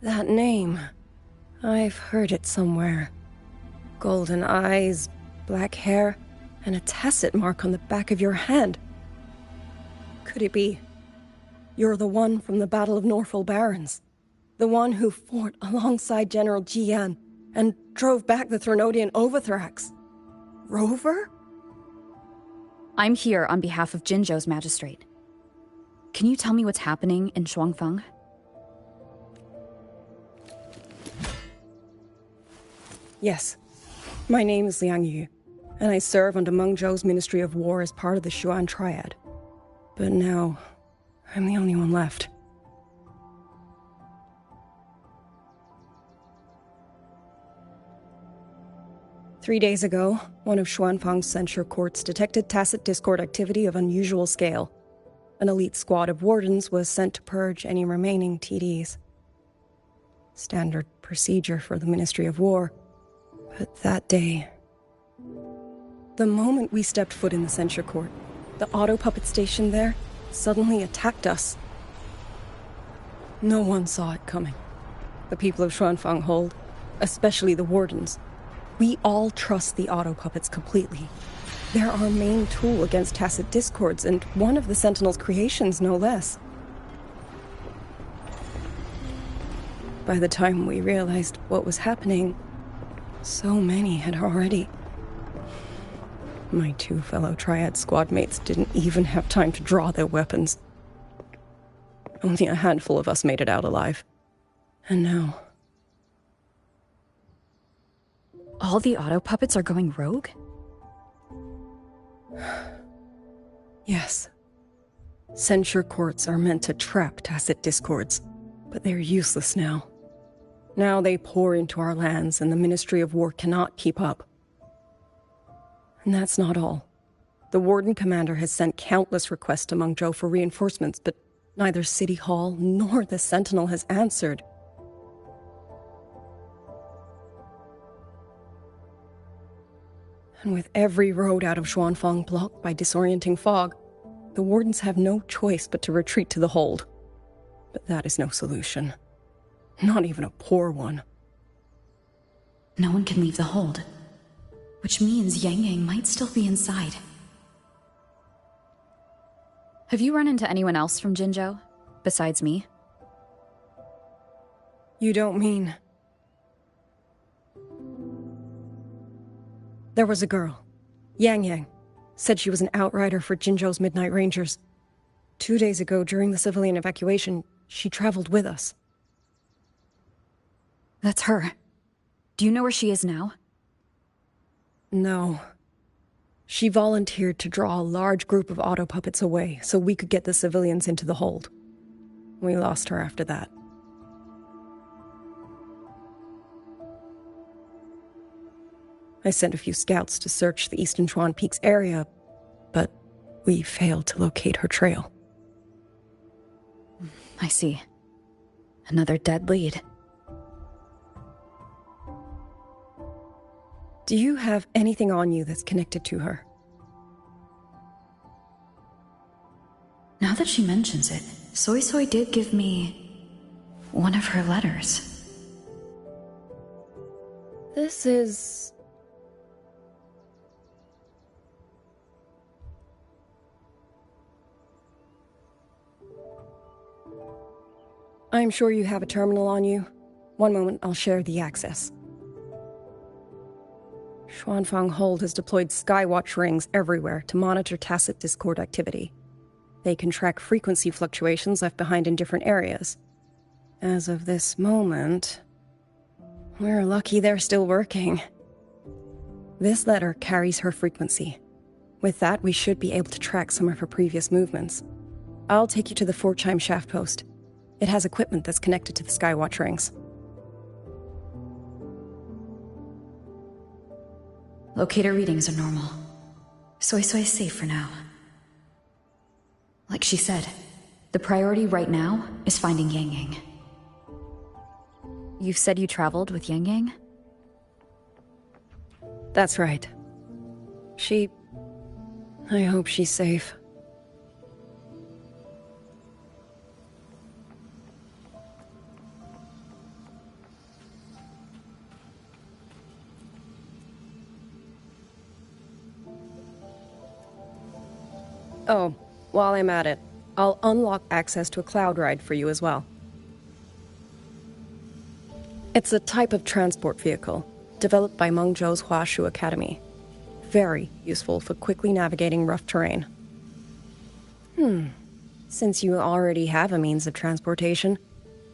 U: That name. I've heard it somewhere. Golden eyes, black hair, and a tacit mark on the back of your hand. Could it be you're the one from the Battle of Norfolk Barrens? The one who fought alongside General Jian and drove back the Threnodian Overthrax? Rover?
F: I'm here on behalf of Jinzhou's magistrate. Can you tell me what's happening in Xuanfang?
U: Yes. My name is Liang Yu, and I serve under Mengzhou's Ministry of War as part of the Xuan Triad. But now, I'm the only one left. Three days ago, one of Xuanfang's censure courts detected tacit discord activity of unusual scale. An elite squad of wardens was sent to purge any remaining TDs. Standard procedure for the Ministry of War. But that day, the moment we stepped foot in the censure court, the auto puppet station there suddenly attacked us. No one saw it coming. The people of Xuanfang hold, especially the wardens. We all trust the auto puppets completely. They're our main tool against tacit discords, and one of the Sentinel's creations, no less. By the time we realized what was happening, so many had already... My two fellow Triad squad mates didn't even have time to draw their weapons. Only a handful of us made it out alive. And now...
F: All the auto puppets are going rogue?
U: Yes. Censure courts are meant to trap tacit discords, but they're useless now. Now they pour into our lands, and the Ministry of War cannot keep up. And that's not all. The Warden Commander has sent countless requests to Mengzhou for reinforcements, but neither City Hall nor the Sentinel has answered. And with every road out of Xuanfang blocked by disorienting fog, the Wardens have no choice but to retreat to the hold. But that is no solution. Not even a poor one.
F: No one can leave the hold, which means Yang Yang might still be inside. Have you run into anyone else from Jinzhou, besides me?
U: You don't mean... There was a girl, Yang Yang. Said she was an outrider for Jinzhou's Midnight Rangers. 2 days ago, during the civilian evacuation, she traveled with us.
F: That's her. Do you know where she is now?
U: No. She volunteered to draw a large group of auto puppets away so we could get the civilians into the hold. We lost her after that. I sent a few scouts to search the Eastern Chuan Peaks area, but we failed to locate her trail.
F: I see. Another dead lead.
U: Do you have anything on you that's connected to her?
F: Now that she mentions it, Soy Soy did give me one of her letters.
U: This is... I'm sure you have a terminal on you. One moment, I'll share the access. Xuanfang Hold has deployed Skywatch rings everywhere to monitor tacit Discord activity. They can track frequency fluctuations left behind in different areas. As of this moment, we're lucky they're still working. This letter carries her frequency. With that, we should be able to track some of her previous movements. I'll take you to the Fort Chime Shaft Post. It has equipment that's connected to the Skywatch rings.
F: Locator readings are normal. Soy Soy is safe for now. Like she said, the priority right now is finding Yang Yang. You said you traveled with Yang Yang?
U: That's right. I hope she's safe. Oh, while I'm at it, I'll unlock access to a cloud ride for you as well. It's a type of transport vehicle, developed by Mengzhou's Huashu Academy. Very useful for quickly navigating rough terrain. Since you already have a means of transportation,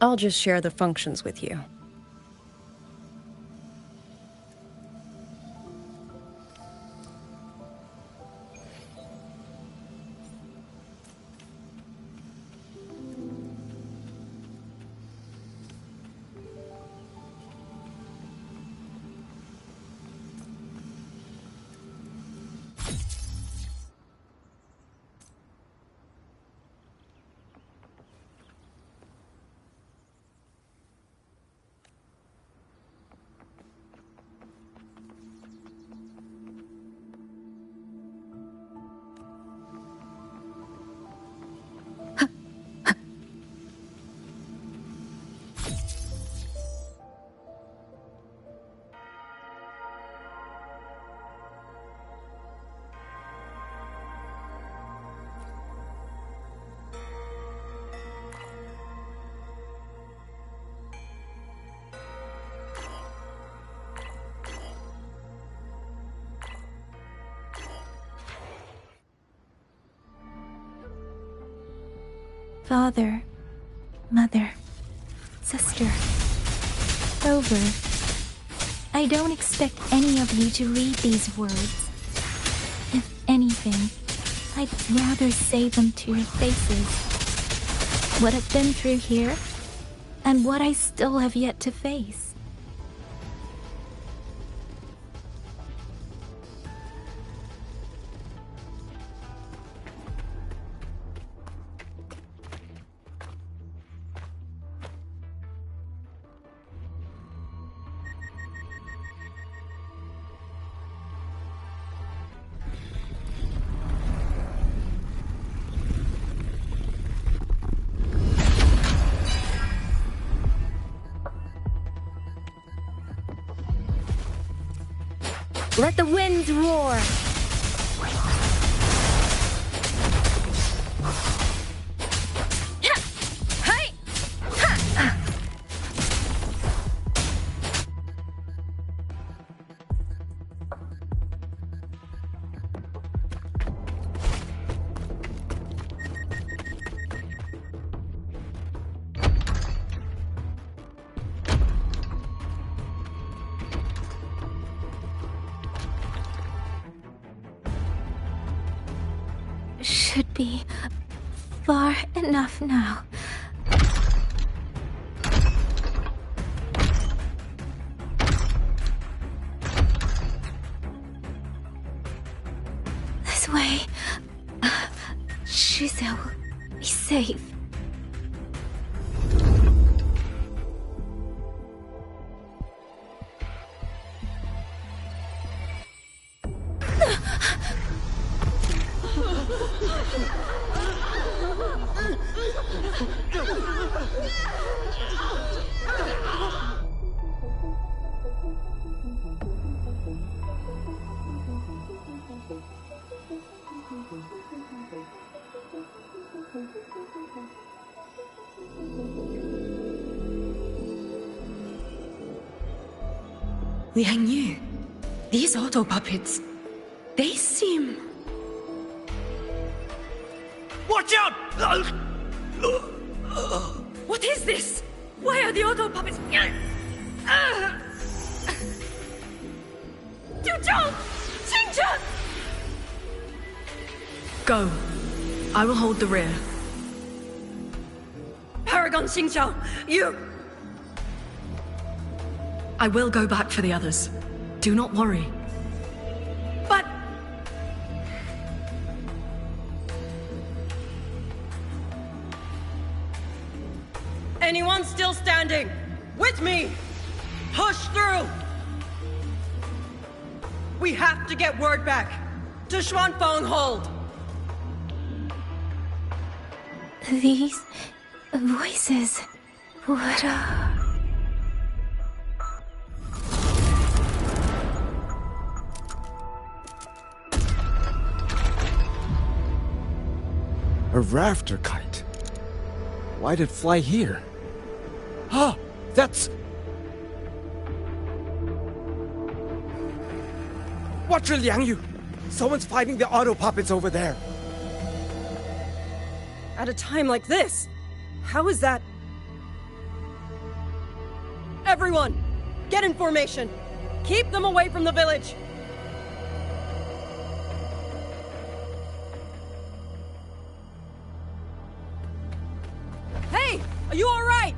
U: I'll just share the functions with you.
G: Father, Mother, sister, over. I don't expect any of you to read these words. If anything, I'd rather say them to your faces. What I've been through here, and what I still have yet to face.
K: Let the winds roar!
G: Should be far enough now. This way. Shizou will be safe.
B: Liang Yu, these auto puppets, they seem...
C: Watch out!
B: What is this? Why are the auto puppets... Go. I will hold the rear. Paragon Xingqiao, you... I will go back for the others. Do not worry. But...
V: Anyone still standing? With me! Push through! We have to get word back. To Xuanfeng Hold!
G: These voices... What
C: A rafter kite. Why'd it fly here? Ah, that's... Watch your Liang Yu! Someone's fighting the auto puppets over there.
V: At a time like this? How is that? Everyone, get in formation. Keep them away from the village. Hey, are you all right?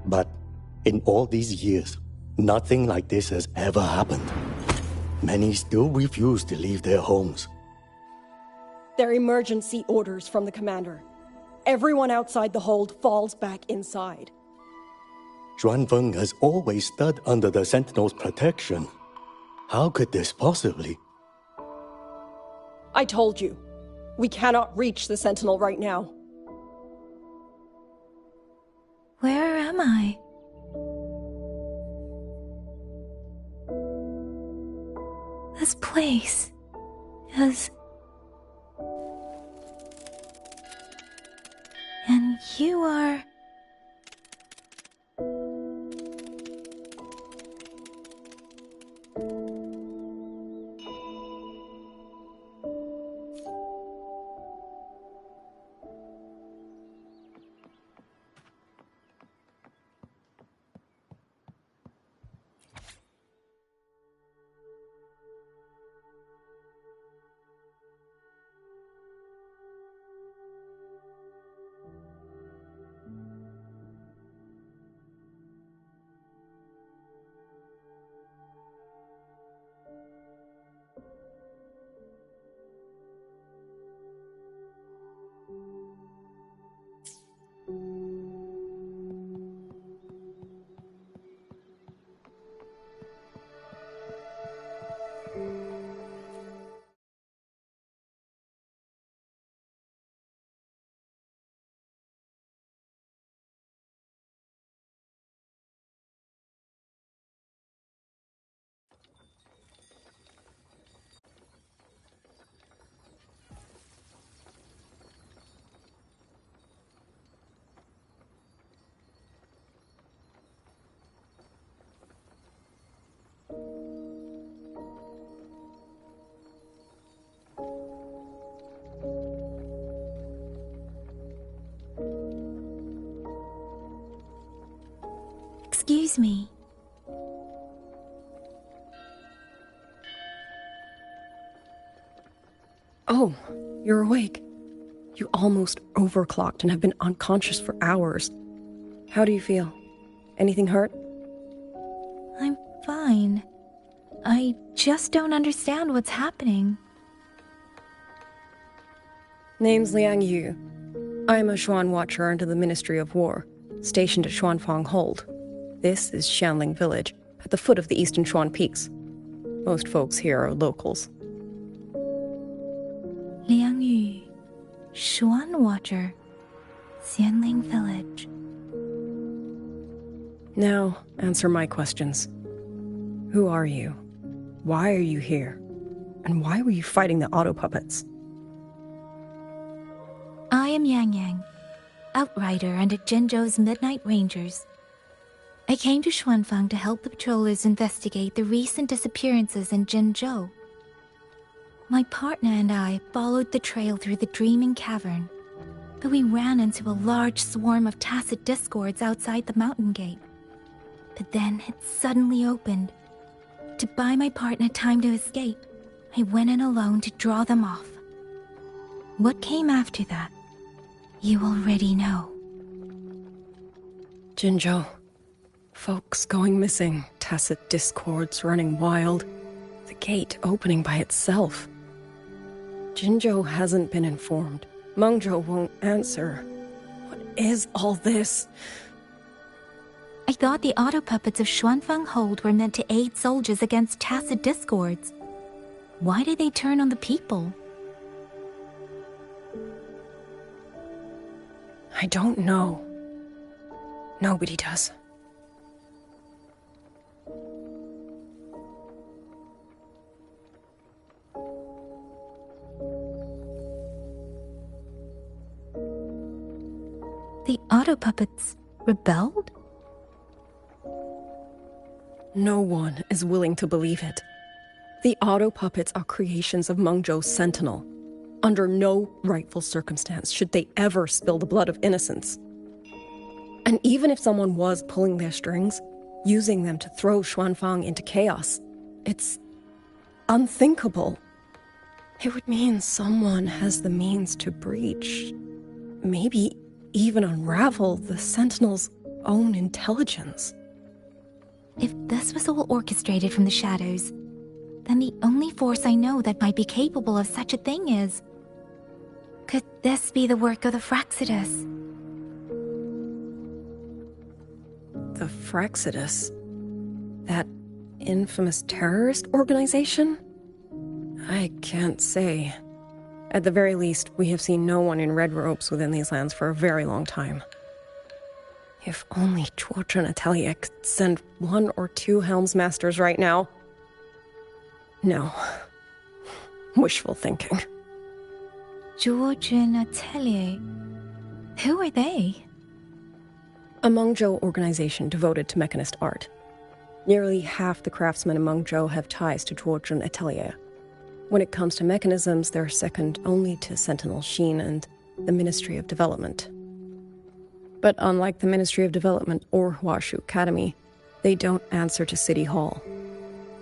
W: But in all these years, nothing like this has ever happened. Many still refuse to leave their homes.
O: They're emergency orders from the commander. Everyone outside the hold falls back inside.
W: Xuanfeng has always stood under the Sentinel's protection. How could this possibly?
U: I told you. We cannot reach the Sentinel right now.
G: Where am I? This place is... And you are... Excuse me.
U: Oh, you're awake. You almost overclocked and have been unconscious for hours. How do you feel? Anything hurt?
G: I'm fine. I just don't understand what's happening.
U: Name's Liang Yu. I'm a Xuan Watcher under the Ministry of War, stationed at Xuanfang Hold. This is Xianling Village, at the foot of the Eastern Xuan Peaks. Most folks here are locals.
G: Liang Yu, Xuan Watcher, Xianling Village.
U: Now, answer my questions. Who are you? Why are you here? And why were you fighting the auto puppets?
G: I am Yang Yang, Outrider under Jinzhou's Midnight Rangers. I came to Xuanfang to help the patrollers investigate the recent disappearances in Jinzhou. My partner and I followed the trail through the Dreaming Cavern, but we ran into a large swarm of tacit discords outside the mountain gate. But then it suddenly opened. To buy my partner time to escape, I went in alone to draw them off. What came after that, you already know.
U: Jinzhou. Folks going missing, tacit discords running wild, the gate opening by itself. Jinzhou hasn't been informed. Mengzhou won't answer. What is all this?
G: I thought the auto puppets of Xuanfang Hold were meant to aid soldiers against tacit discords. Why did they turn on the people?
U: I don't know. Nobody does.
G: The auto puppets rebelled?
U: No one is willing to believe it. The auto puppets are creations of Mengzhou's Sentinel. Under no rightful circumstance should they ever spill the blood of innocents. And even if someone was pulling their strings, using them to throw Xuanfang into chaos, it's unthinkable. It would mean someone has the means to breach, maybe even unravel the Sentinel's own intelligence.
G: If this was all orchestrated from the shadows, then the only force I know that might be capable of such a thing is... Could this be the work of the Fraxidus?
U: the Fraxidus? That infamous terrorist organization? I can't say. At the very least, we have seen no one in red robes within these lands for a very long time. If only George and Atelier could send 1 or 2 Helmsmasters right now. No. Wishful thinking.
G: George and Atelier? Who are they?
U: A Mengzhou organization devoted to mechanist art. Nearly half the craftsmen in Mengzhou have ties to George and Atelier. When it comes to mechanisms, they're second only to Sentinel Sheen and the Ministry of Development. But unlike the Ministry of Development or Huashu Academy, they don't answer to City Hall.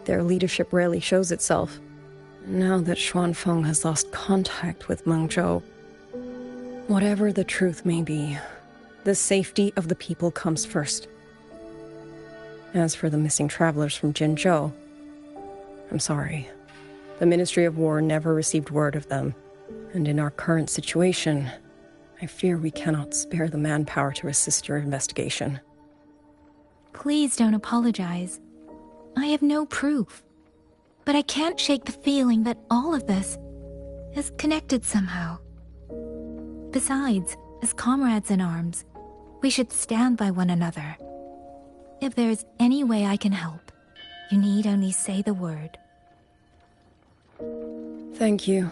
U: Their leadership rarely shows itself. Now that Xuanfeng has lost contact with Mengzhou, whatever the truth may be, the safety of the people comes first. As for the missing travelers from Jinzhou, I'm sorry. The Ministry of War never received word of them, and in our current situation, I fear we cannot spare the manpower to assist your investigation.
G: Please don't apologize. I have no proof. But I can't shake the feeling that all of this is connected somehow. Besides, as comrades in arms, we should stand by one another. If there is any way I can help, you need only say the word.
U: Thank you.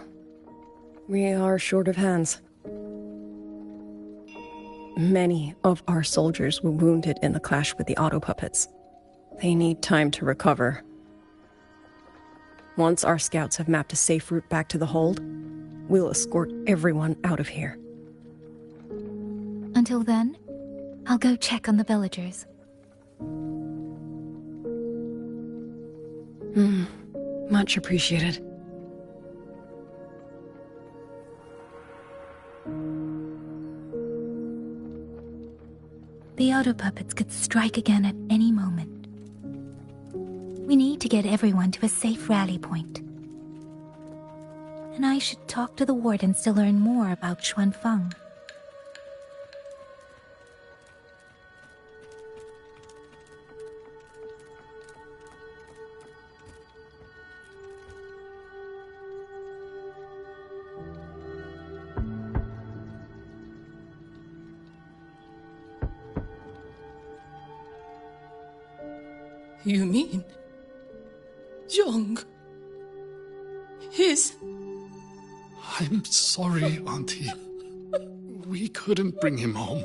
U: We are short of hands. Many of our soldiers were wounded in the clash with the auto puppets. They need time to recover. Once our scouts have mapped a safe route back to the hold, we'll escort everyone out of here.
G: Until then, I'll go check on the villagers.
U: Much appreciated.
G: The auto puppets could strike again at any moment. We need to get everyone to a safe rally point. And I should talk to the wardens to learn more about Xuanfeng.
B: You mean... Young... His...
L: I'm sorry, Auntie. We couldn't bring him home.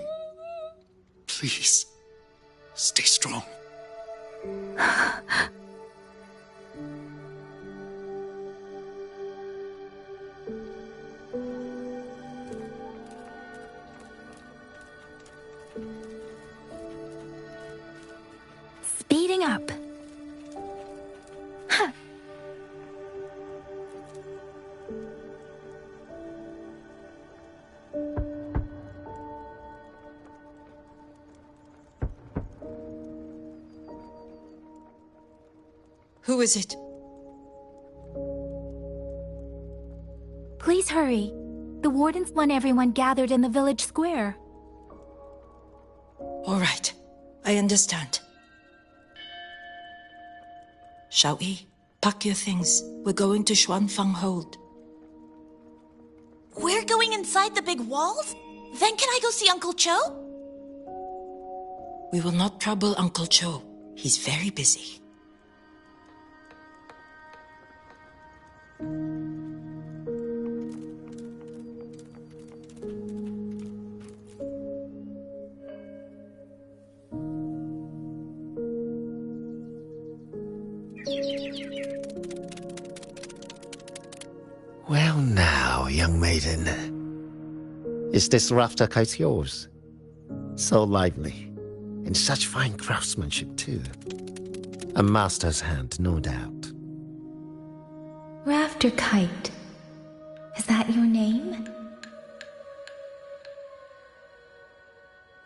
L: Please, stay strong.
G: Speeding up. Huh.
B: Who is it?
G: Please hurry. The wardens want everyone gathered in the village square.
B: All right, I understand. Shall we? Pack your things. We're going to Xuanfeng Hold.
A: We're going inside the big walls? Then can I go see Uncle Cho?
B: We will not trouble Uncle Cho. He's very busy.
N: Well now, young maiden. Is this rafter kite yours? So lively. And such fine craftsmanship, too. A master's hand, no doubt.
G: Rafter Kite. Is that your name?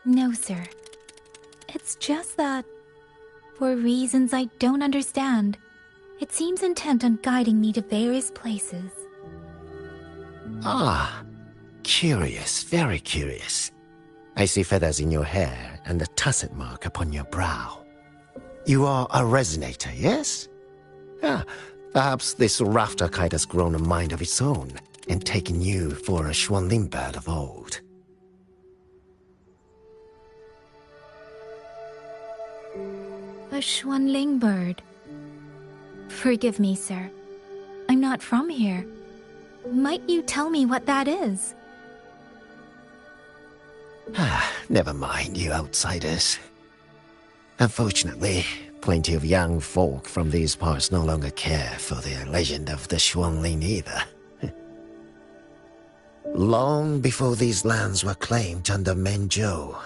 G: No, sir. It's just that, for reasons I don't understand, it seems intent on guiding me to various places.
N: Ah, curious, very curious. I see feathers in your hair and a tacet mark upon your brow. You are a resonator, yes? Ah, perhaps this rafter kite has grown a mind of its own and taken you for a Xuanling bird of old.
G: A Xuanling bird. Forgive me, sir. I'm not from here. Might you tell me what that is?
N: Never mind, you outsiders. Unfortunately, plenty of young folk from these parts no longer care for the legend of the Xuanling either. Long before these lands were claimed under Mengzhou,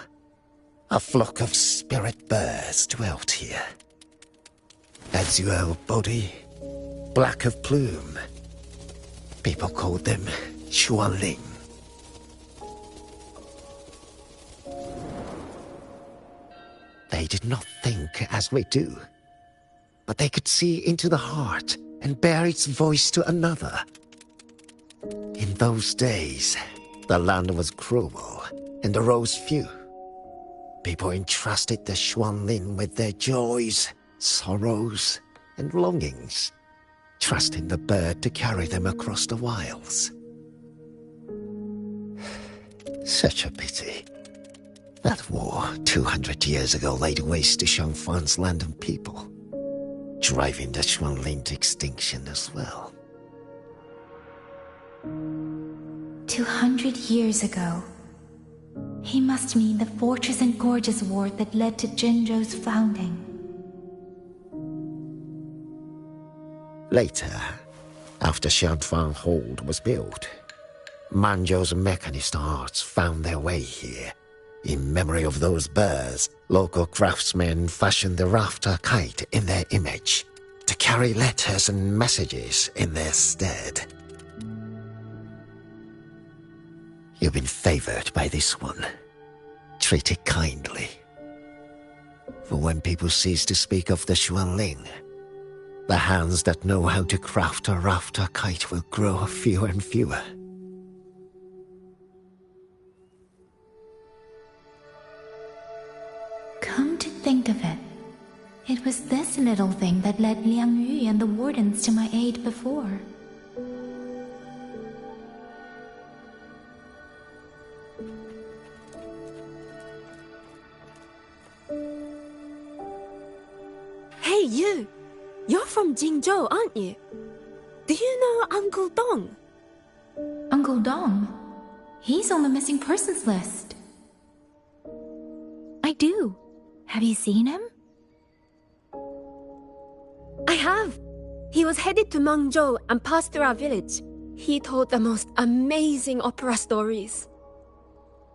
N: a flock of spirit birds dwelt here. Azure of body, black of plume. People called them Xuanling. They did not think as we do, but they could see into the heart and bear its voice to another. In those days, the land was cruel and the roads few. People entrusted the Xuanling with their joys, sorrows, and longings, trusting the bird to carry them across the wilds. Such a pity. That war 200 years ago laid waste to Shangfan's land and people, driving the Xuanling to extinction as well.
G: 200 years ago. He must mean the Fortress and Gorges War that led to Jinzhou's founding.
N: Later, after Shangfang Hold was built, Mengzhou's mechanist arts found their way here. In memory of those birds, local craftsmen fashioned the rafter kite in their image, to carry letters and messages in their stead. You've been favored by this one. Treat it kindly. For when people cease to speak of the Xuanling, the hands that know how to craft a rafter kite will grow fewer and fewer.
G: Come to think of it, it was this little thing that led Liang Yu and the wardens to my aid before.
O: Hey, you! You're from Jingzhou, aren't you? Do you know Uncle Dong?
G: Uncle Dong? He's on the missing persons list. I do. Have you seen him?
O: I have. He was headed to Mengzhou and passed through our village. He told the most amazing opera stories.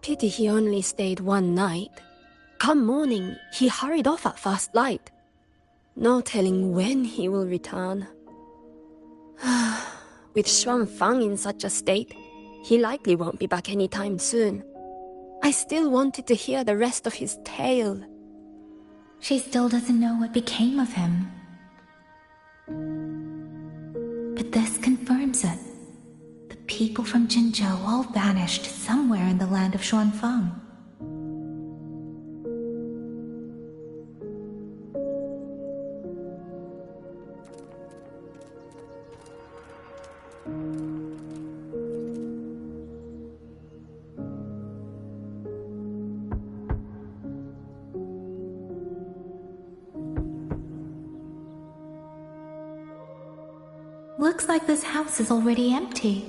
O: Pity he only stayed one night. Come morning, he hurried off at first light. No telling when he will return. With Xuanfang in such a state, he likely won't be back anytime soon. I still wanted to hear the rest of his tale.
G: She still doesn't know what became of him. But this confirms it. The people from Jinzhou all vanished somewhere in the land of Xuanfang. Looks like this house is already empty.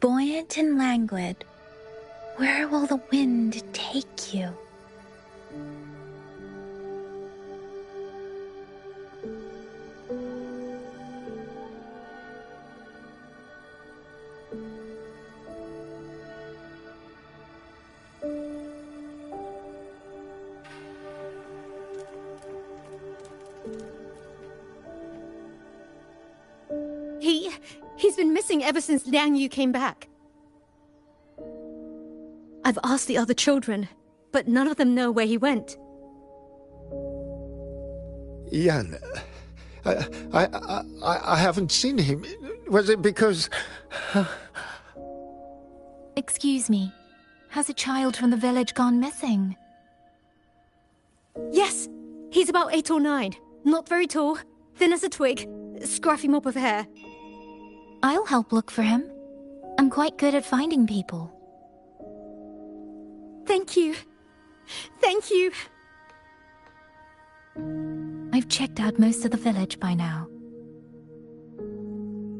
G: Buoyant and languid, where will the wind take you?
R: He's been missing ever since Liang Yu came back. I've asked the other children, but none of them know where he went.
N: Yan, I haven't seen him. Was it because...
G: Excuse me. Has a child from the village gone missing?
R: Yes! He's about 8 or 9. Not very tall, thin as a twig, scruffy mop of hair.
G: I'll help look for him. I'm quite good at finding people.
R: Thank you. Thank you.
G: I've checked out most of the village by now.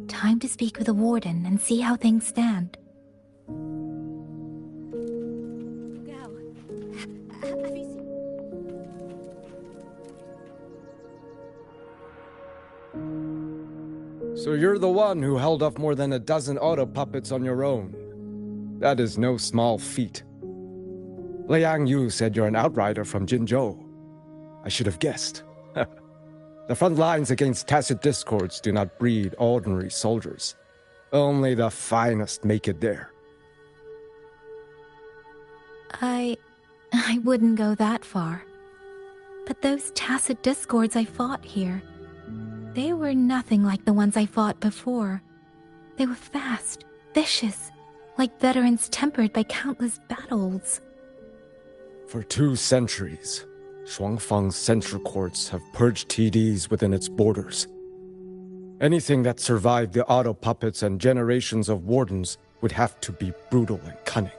G: Time to speak with the warden and see how things stand.
C: So you're the one who held off more than a dozen auto puppets on your own. That is no small feat. Liang Yu said you're an outrider from Jinzhou. I should have guessed. The front lines against tacit discords do not breed ordinary soldiers. Only the finest make it there.
G: I wouldn't go that far. But those tacit discords I fought here, they were nothing like the ones I fought before. They were fast, vicious, like veterans tempered by countless battles.
C: For 2 centuries, Shuangfang's censure courts have purged TDs within its borders. Anything that survived the auto puppets and generations of wardens would have to be brutal and cunning.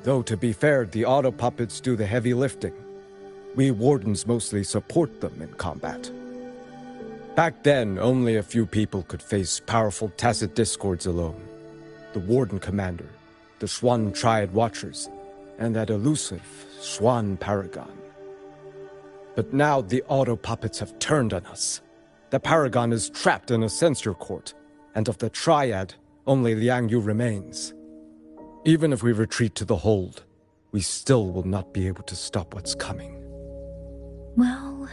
C: Though to be fair, the auto puppets do the heavy lifting. We wardens mostly support them in combat. Back then, only a few people could face powerful tacit discords alone. The Warden Commander, the Swan Triad Watchers, and that elusive Swan Paragon. But now the auto puppets have turned on us. The Paragon is trapped in a censure court, and of the Triad, only Liang Yu remains. Even if we retreat to the hold, we still will not be able to stop what's coming.
G: Well...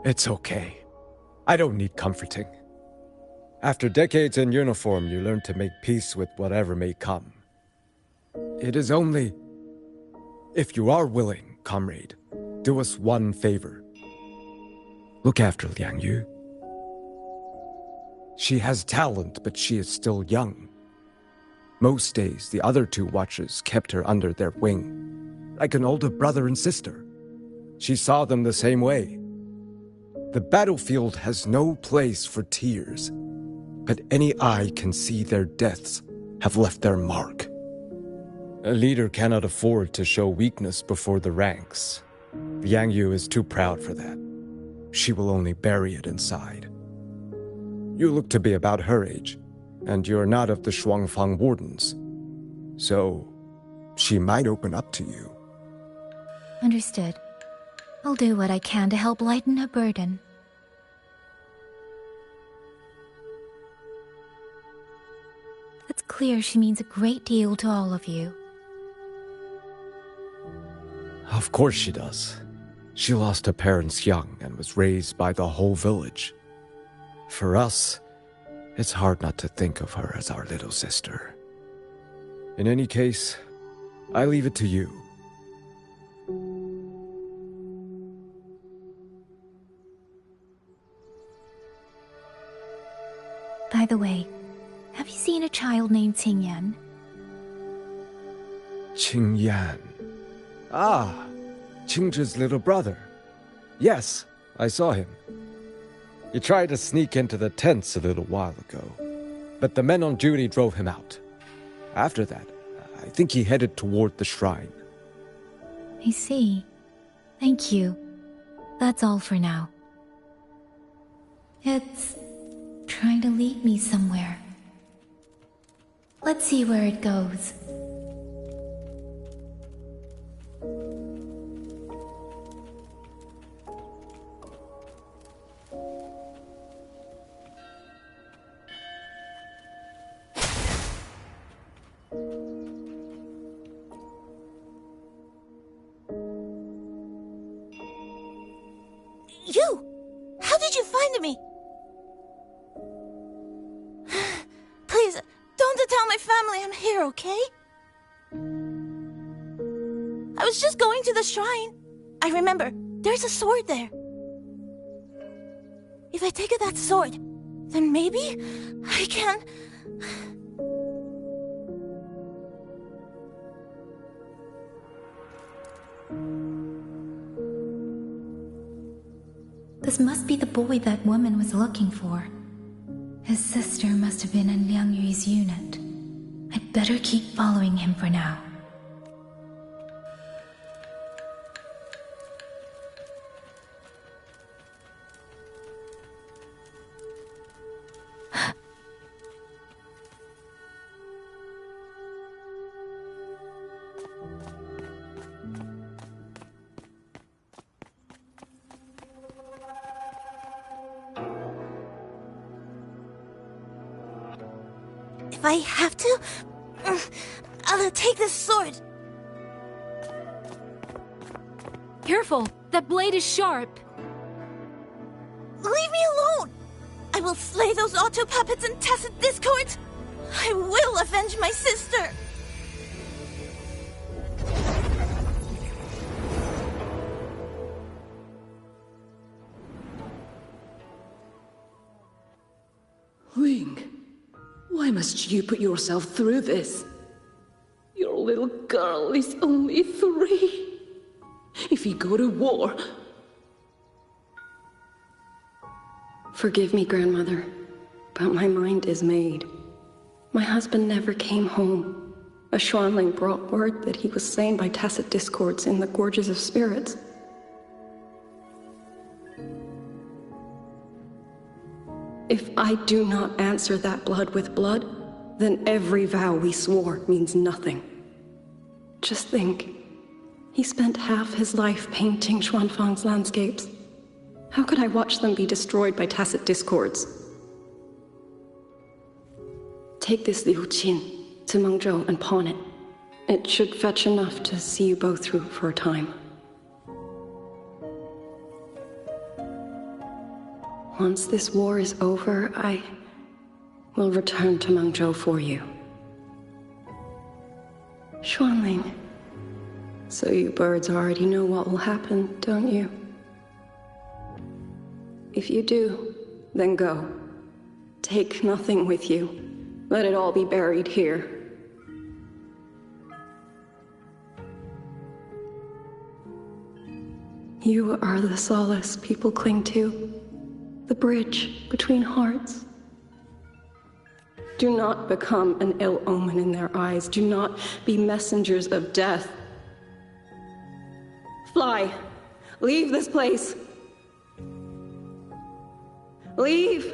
C: It's okay. I don't need comforting. After decades in uniform, you learn to make peace with whatever may come. It is only... If you are willing, comrade, do us one favor. Look after Liang Yu. She has talent, but she is still young. Most days, the other 2 watchers kept her under their wing, like an older brother and sister. She saw them the same way. The battlefield has no place for tears, but any eye can see their deaths have left their mark. A leader cannot afford to show weakness before the ranks. Liang Yu is too proud for that. She will only bury it inside. You look to be about her age, and you're not of the Shuangfang Wardens. So, she might open up to you.
G: Understood. I'll do what I can to help lighten her burden. It's clear she means a great deal to all of you.
C: Of course she does. She lost her parents young and was raised by the whole village. For us, it's hard not to think of her as our little sister. In any case, I leave it to you.
G: By the way, have you seen a child named Qingyan?
C: Qingyan. Ah, Qingzhi's little brother. Yes, I saw him. He tried to sneak into the tents a little while ago, but the men on duty drove him out. After that, I think he headed toward the shrine.
G: I see. Thank you. That's all for now. It's trying to lead me somewhere. Let's see where it goes.
A: You! How did you find me? Please, don't tell my family I'm here, okay? I was just going to the shrine. I remember, there's a sword there. If I take that sword, then maybe I can...
G: This must be the boy that woman was looking for. His sister must have been in Liang Yu's unit. I'd better keep following him for now.
A: If I have to, I'll take this sword.
G: Careful! That blade is sharp!
A: Leave me alone! I will slay those auto puppets and tacit discord! I will avenge my sister!
B: Ling, why must you put yourself through this? Your little girl is only 3. If you go to war...
U: Forgive me, Grandmother, but my mind is made. My husband never came home. A Xuanling brought word that he was slain by tacit discords in the Gorges of Spirits. If I do not answer that blood with blood, then every vow we swore means nothing. Just think, he spent half his life painting Xuanfang's landscapes. How could I watch them be destroyed by tacit discords? Take this Liu Qin to Mengzhou and pawn it. It should fetch enough to see you both through for a time. Once this war is over, I will return to Mengzhou for you. Xuanling, so you birds already know what will happen, don't you? If you do, then go. Take nothing with you. Let it all be buried here. You are the solace people cling to. The bridge between hearts. Do not become an ill omen in their eyes. Do not be messengers of death. Fly! Leave this place! Leave!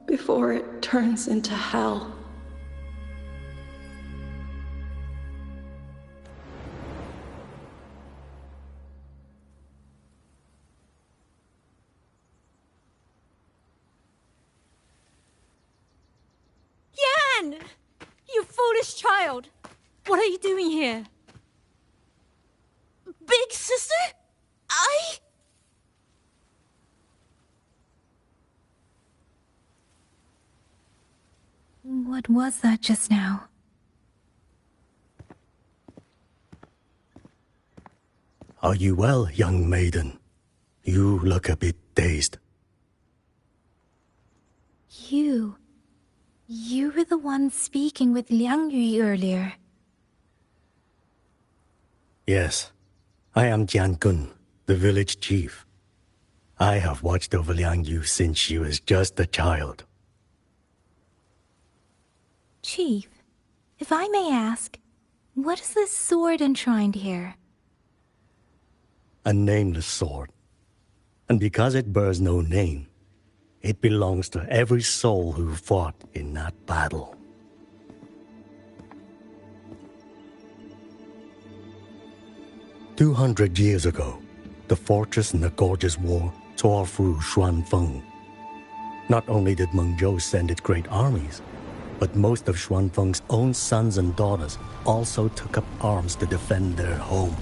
U: Before it turns into hell.
G: Yan! You foolish child! What are you doing here?
A: Big sister?
G: What was that just now?
W: Are you well, young maiden? You look a bit dazed.
G: You were the one speaking with Liang Yu earlier.
W: Yes, I am Jian Gun, the village chief. I have watched over Liang Yu since she was just a child.
G: Chief, if I may ask, what is this sword enshrined here?
W: A nameless sword. And because it bears no name, it belongs to every soul who fought in that battle. "200 years ago, the fortress in the Gorgeous War tore through Xuanfeng. Not only did Mengzhou send its great armies, but most of Xuanfeng's own sons and daughters also took up arms to defend their home.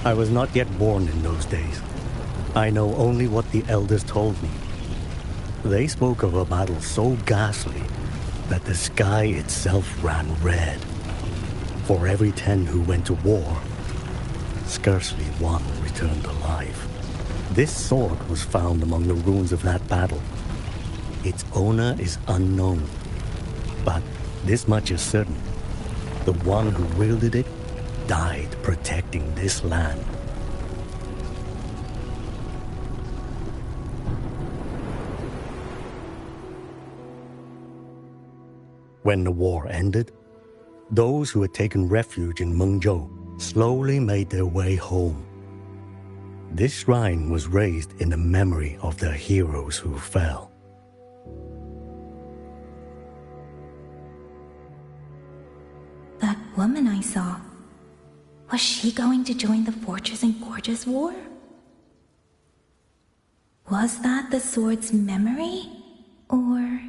W: I was not yet born in those days. I know only what the elders told me. They spoke of a battle so ghastly that the sky itself ran red. For every 10 who went to war, scarcely one returned alive. This sword was found among the ruins of that battle. Its owner is unknown, but this much is certain. The one who wielded it died protecting this land. When the war ended, those who had taken refuge in Mengzhou slowly made their way home. This shrine was raised in the memory of the heroes who fell.
G: That woman I saw, was she going to join the Fortress and Gorges War? Was that the sword's memory, or...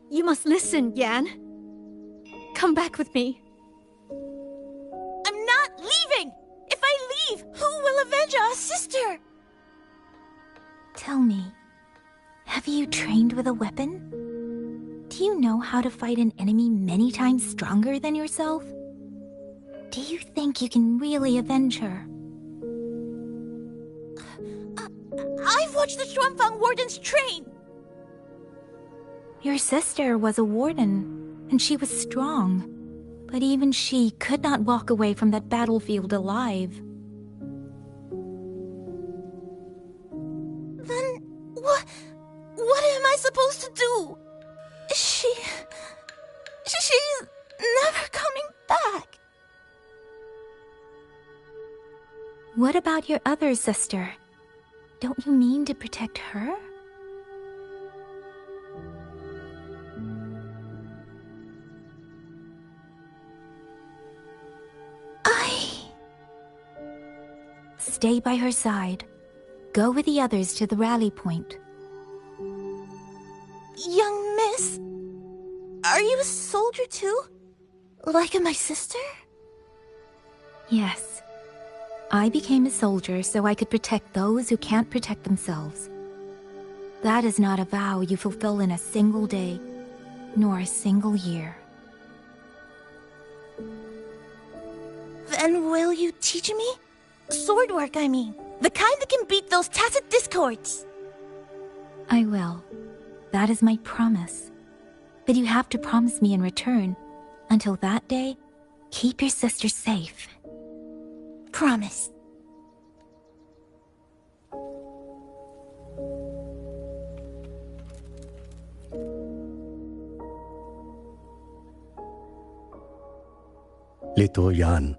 R: You must listen, Yan. Come back with me.
A: I'm not leaving! If I leave, who will avenge our sister?
G: Tell me, have you trained with a weapon? Do you know how to fight an enemy many times stronger than yourself? Do you think you can really avenge her?
A: I've watched the Xuanfang wardens train!
G: Your sister was a warden, and she was strong. But even she could not walk away from that battlefield alive.
A: Then what am I supposed to do? She's never coming back.
G: What about your other sister? Don't you mean to protect her? Stay by her side. Go with the others to the rally point.
A: Young miss, are you a soldier too? Like my sister?
G: Yes. I became a soldier so I could protect those who can't protect themselves. That is not a vow you fulfill in a single day, nor a single year.
A: Then will you teach me? Sword work, I mean. The kind that can beat those tacit discords.
G: I will. That is my promise. But you have to promise me in return. Until that day, keep your sister safe.
A: Promise.
W: Little Yan,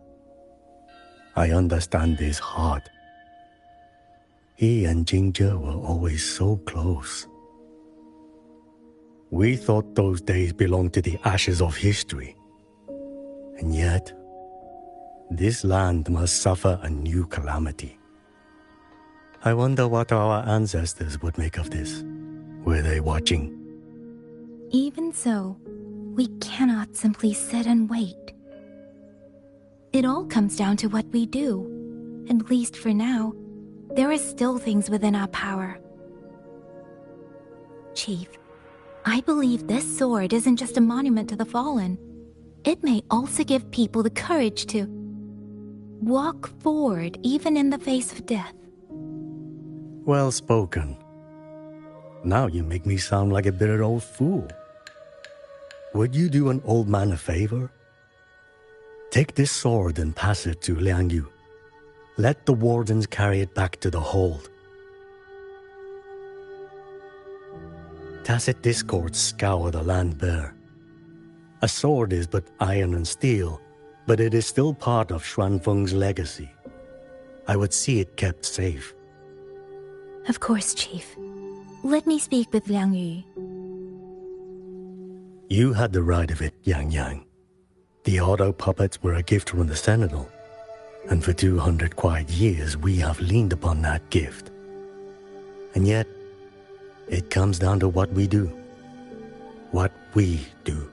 W: I understand his heart. He and Ginger were always so close. We thought those days belonged to the ashes of history. And yet, this land must suffer a new calamity. I wonder what our ancestors would make of this. Were they watching?
G: Even so, we cannot simply sit and wait. It all comes down to what we do. At least for now, there are still things within our power. Chief, I believe this sword isn't just a monument to the fallen. It may also give people the courage to walk forward even in the face of death.
W: Well spoken. Now you make me sound like a bitter old fool. Would you do an old man a favor? Take this sword and pass it to Liang Yu. Let the wardens carry it back to the hold. Tacit discords scour the land bare. A sword is but iron and steel, but it is still part of Xuanfeng's legacy. I would see it kept safe.
G: Of course, Chief. Let me speak with Liang Yu.
W: You had the right of it, Yang Yang. The auto puppets were a gift from the Sentinel, and for 200 quiet years we have leaned upon that gift. And yet, it comes down to what we do. What we do.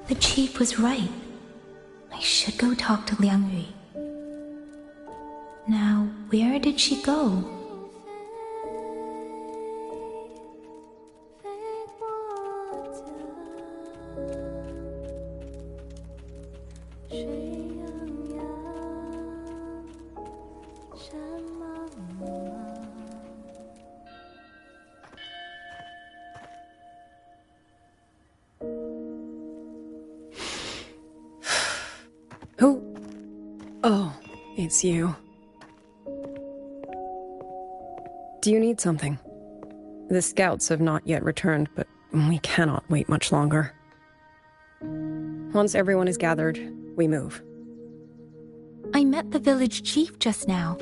G: The Chief was right. I should go talk to Liang Yu. Now, where did she go?
U: Who? Oh, it's you. Do you need something? The scouts have not yet returned, but we cannot wait much longer. Once everyone is gathered, we move.
G: I met the village chief just now.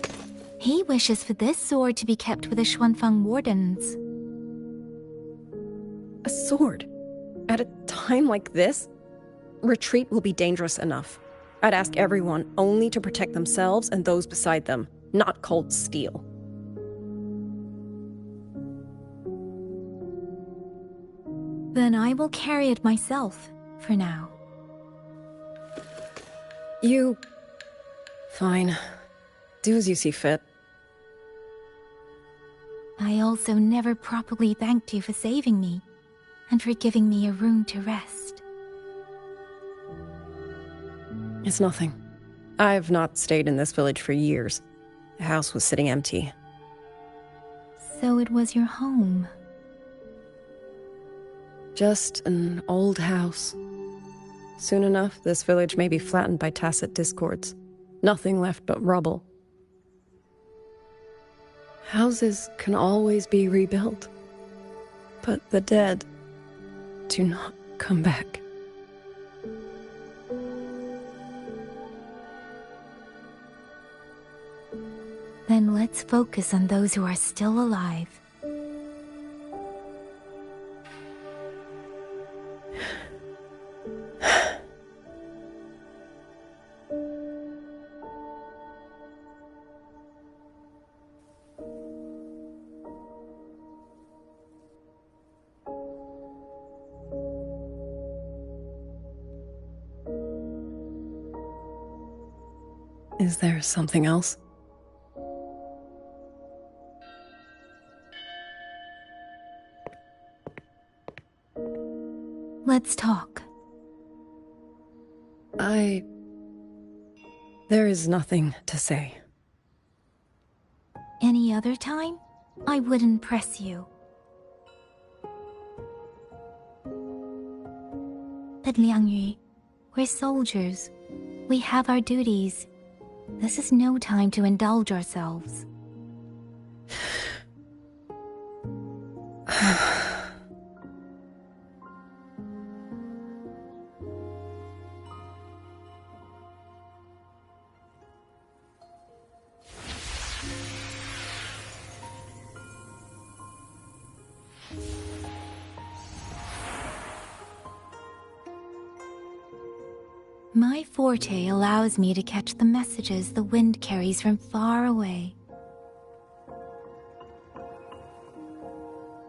G: He wishes for this sword to be kept with the Xuanfang wardens.
U: A sword? At a time like this? Retreat will be dangerous enough. I'd ask everyone only to protect themselves and those beside them, not cold steel.
G: Then I will carry it myself, for now.
U: You... Fine. Do as you see fit.
G: I also never properly thanked you for saving me, and for giving me a room to rest.
U: It's nothing. I've not stayed in this village for years. The house was sitting empty.
G: So it was your home.
U: Just an old house. Soon enough, this village may be flattened by tacit discords. Nothing left but rubble. Houses can always be rebuilt. But the dead do not come back.
G: Then let's focus on those who are still alive.
U: Is there something else?
G: Let's talk.
U: There is nothing to say.
G: Any other time, I wouldn't press you. But Liang Yu, we're soldiers. We have our duties. This is no time to indulge ourselves. My forte allows me to catch the messages the wind carries from far away.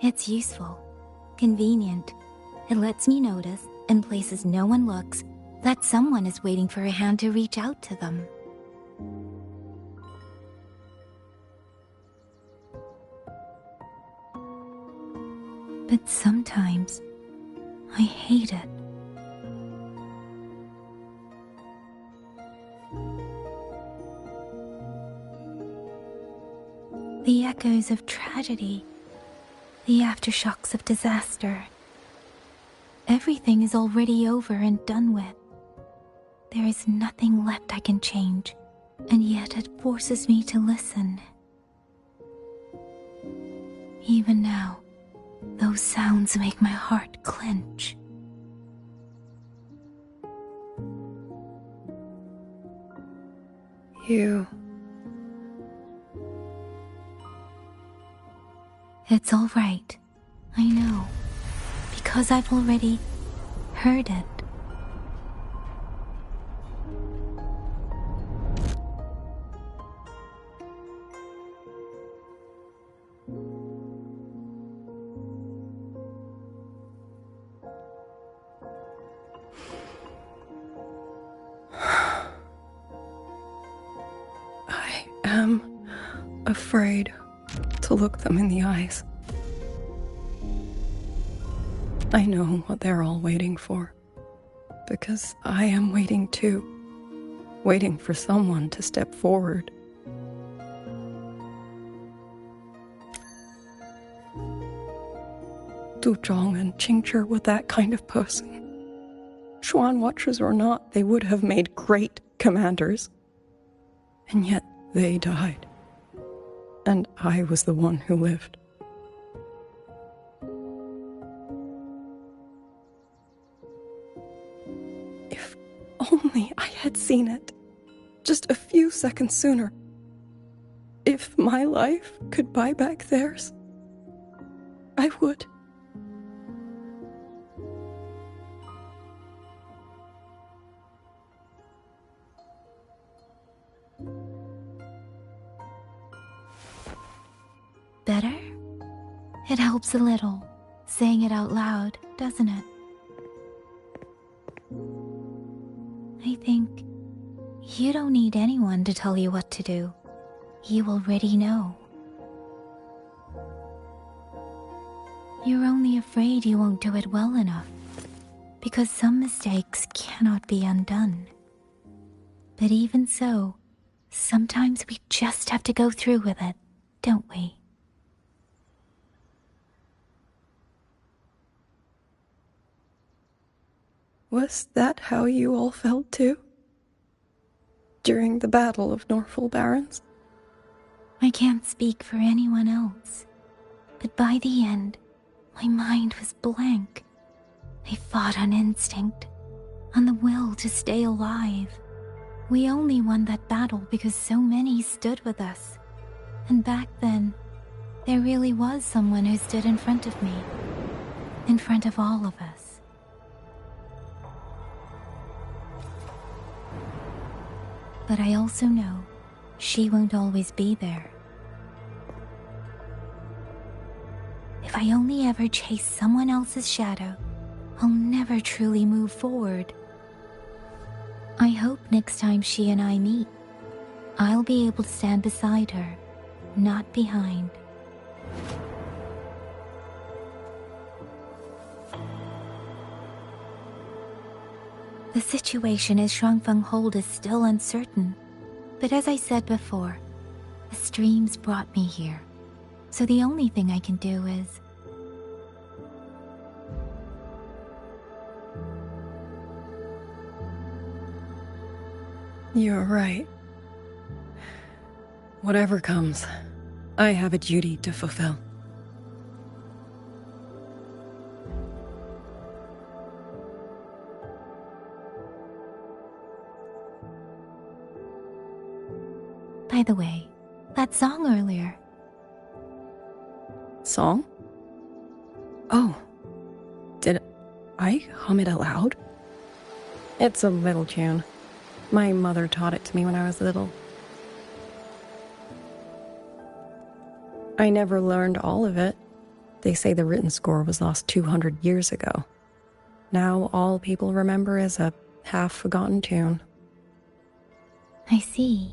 G: It's useful, convenient. It lets me notice, in places no one looks, that someone is waiting for a hand to reach out to them. But sometimes, I hate it. The echoes of tragedy, the aftershocks of disaster. Everything is already over and done with. There is nothing left I can change, and yet it forces me to listen. Even now, Those sounds make my heart clench.
U: You...
G: It's all right. I know. Because I've already heard it.
U: I am afraid to look them in the eyes. I know what they're all waiting for, because I am waiting too. Waiting for someone to step forward. Du Zhong and Qingzhi were that kind of person. Xuan Watchers or not, they would have made great commanders. And yet they died. And I was the one who lived. If only I had seen it. Just a few seconds sooner. If my life could buy back theirs, I would.
G: Better? It helps a little, saying it out loud, doesn't it? I think you don't need anyone to tell you what to do. You already know. You're only afraid you won't do it well enough, because some mistakes cannot be undone. But even so, sometimes we just have to go through with it, don't we?
U: Was that how you all felt too? During the Battle of Norfolk Barrens?
G: I can't speak for anyone else, but by the end, my mind was blank. I fought on instinct, on the will to stay alive. We only won that battle because so many stood with us. And back then, there really was someone who stood in front of me, in front of all of us. But I also know she won't always be there. If I only ever chase someone else's shadow, I'll never truly move forward. I hope next time she and I meet, I'll be able to stand beside her, not behind. The situation as Shuangfeng Hold is still uncertain, but as I said before, the streams brought me here, so the only thing I can do is...
U: You're right. Whatever comes, I have a duty to fulfill.
G: By the way, that song earlier.
U: Song? Oh. Did I hum it aloud? It's a little tune. My mother taught it to me when I was little. I never learned all of it. They say the written score was lost 200 years ago. Now all people remember is a half-forgotten tune.
G: I see.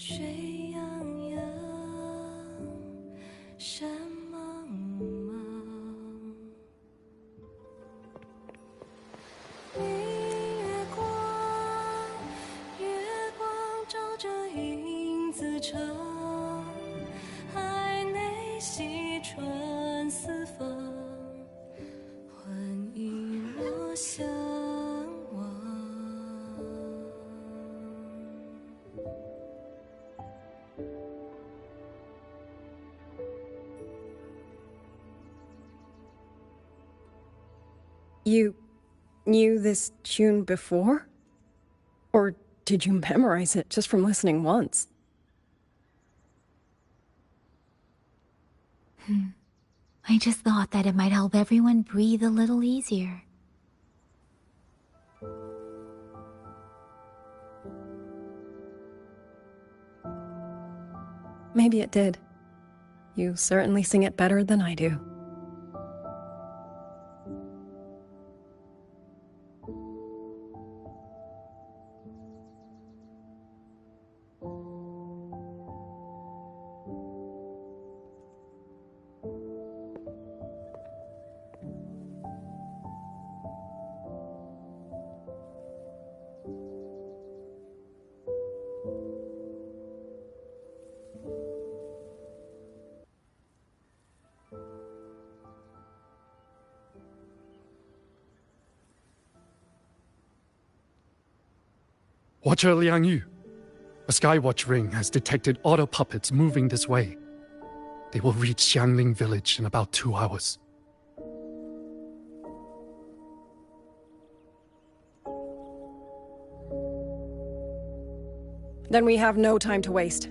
H: 水洋洋，山茫茫。月光照着影子长，海内西川四方，欢迎我相望。
U: You knew this tune before? Or did you memorize it just from listening once?
G: I just thought that it might help everyone breathe a little easier.
U: Maybe it did. You certainly sing it better than I do.
L: Watcher Liang Yu, a Skywatch ring has detected auto puppets moving this way. They will reach Xiangling village in about 2 hours.
U: Then we have no time to waste.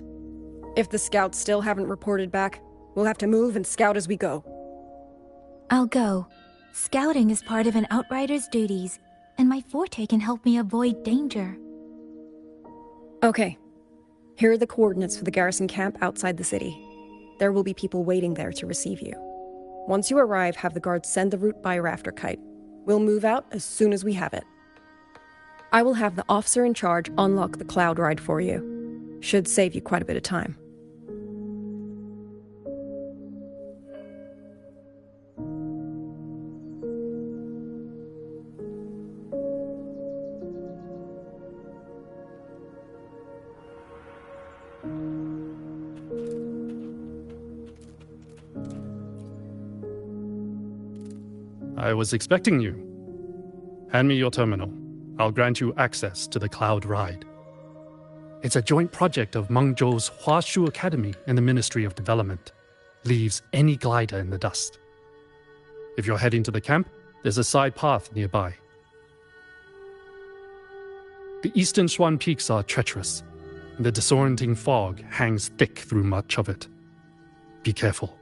U: If the scouts still haven't reported back, we'll have to move and scout as we go.
G: I'll go. Scouting is part of an outrider's duties, and my forte can help me avoid danger.
U: Okay. Here are the coordinates for the garrison camp outside the city. There will be people waiting there to receive you. Once you arrive, have the guards send the route by rafter kite. We'll move out as soon as we have it. I will have the officer in charge unlock the cloud ride for you. Should save you quite a bit of time.
L: I was expecting you. Hand me your terminal. I'll grant you access to the Cloud Ride. It's a joint project of Mengzhou's Huashu Academy and the Ministry of Development. Leaves any glider in the dust. If you're heading to the camp, there's a side path nearby. The eastern Shuan peaks are treacherous, and the disorienting fog hangs thick through much of it. Be careful.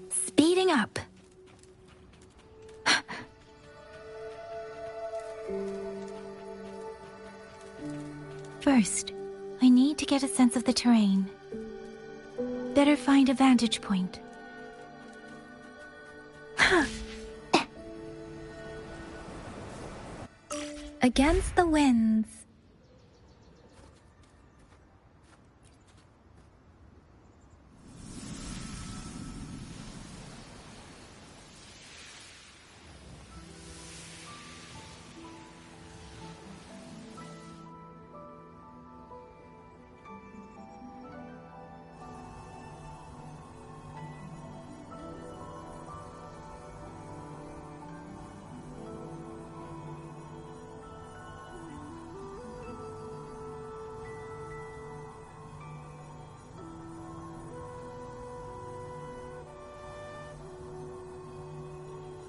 G: Speeding up. First, I need to get a sense of the terrain. Better find a vantage point. Against the winds.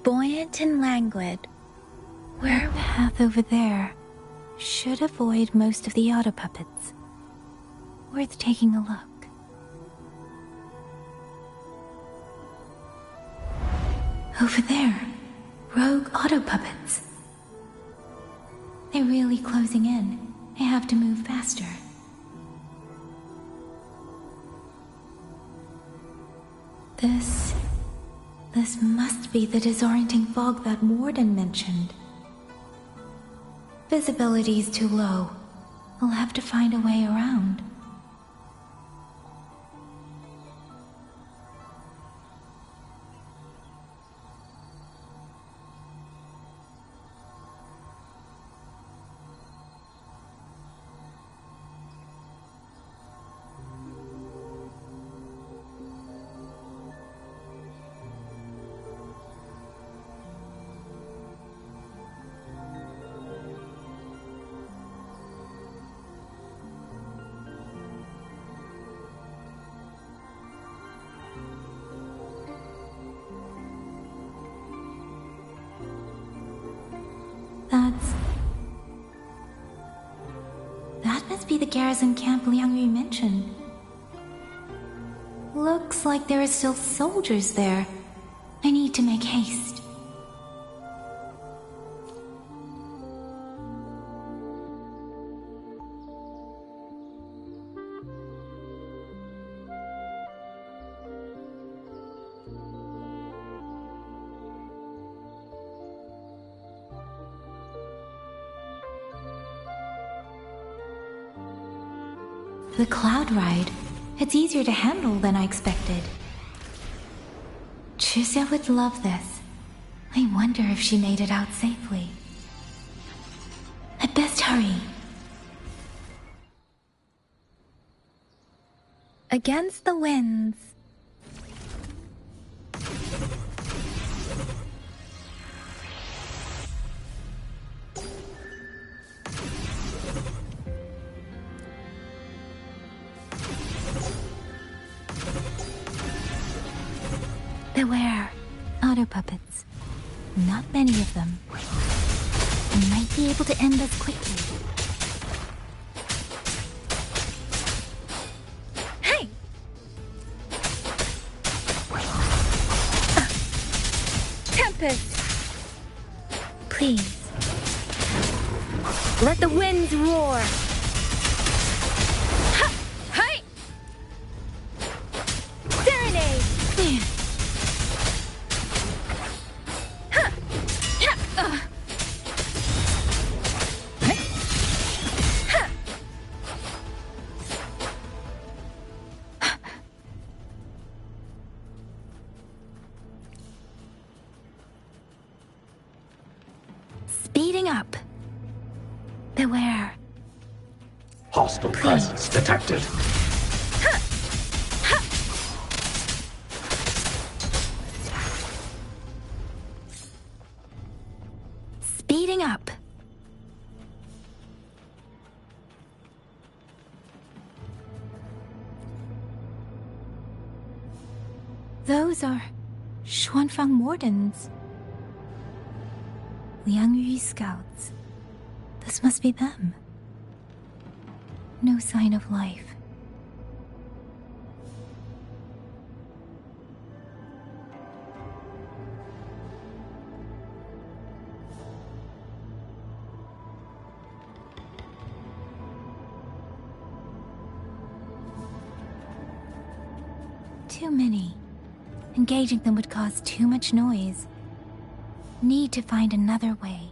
G: Buoyant and languid. Where path over there? Should avoid most of the auto puppets. Worth taking a look. Over there. Rogue auto puppets. They're really closing in. I have to move faster. This must be the disorienting fog that Warden mentioned. Visibility's too low. I'll have to find a way around. That must be the garrison camp Liang Yu mentioned. Looks like there are still soldiers there. I need to make haste. The cloud ride. It's easier to handle than I expected. Chixia would love this. I wonder if she made it out safely. I'd best hurry. Against the winds. Beware. Auto puppets. Not many of them. I might be able to end this quickly. Hey! Tempest! Please. Let the winds roar! Ha! Hey! Serenade! Speeding up. Beware.
I: Hostile presence detected.
G: Speeding up. Those are Xuanfang wardens. Liang Yu scouts. This must be them. No sign of life. Too many. Engaging them would cause too much noise. Need to find another way.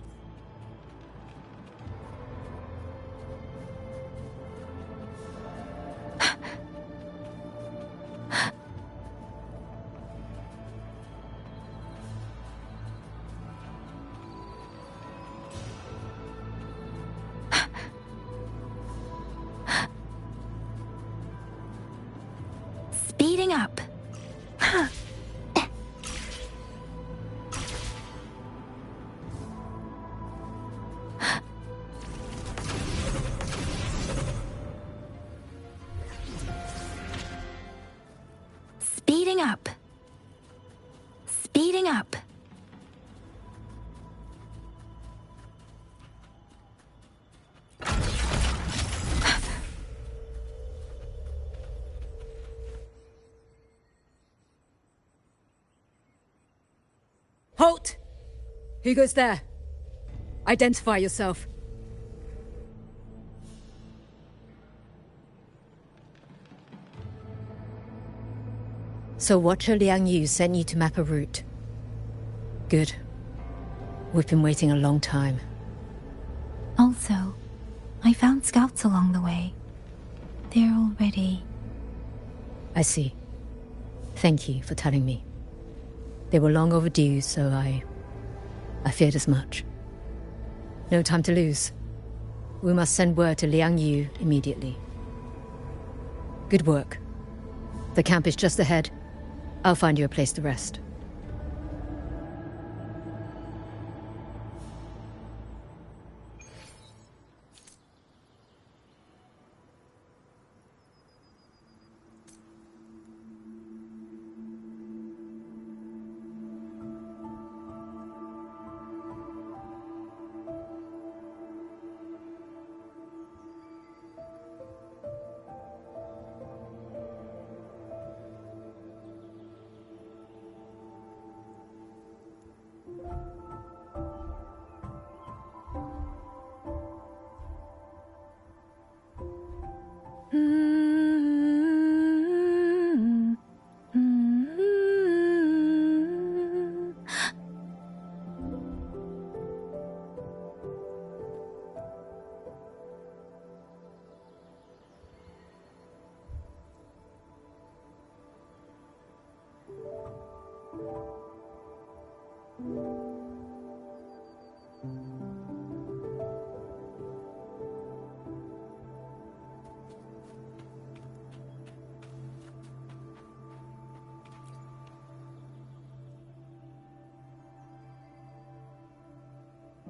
G: Speeding up. Speeding up. Speeding up.
J: Halt! Who goes there? Identify yourself.
R: So Watcher Liang Yu sent you to map a route. Good. We've been waiting a long time.
G: Also, I found scouts along the way. They're all ready.
R: I see. Thank you for telling me. They were long overdue, so I feared as much. No time to lose. We must send word to Liang Yu immediately. Good work. The camp is just ahead. I'll find you a place to rest.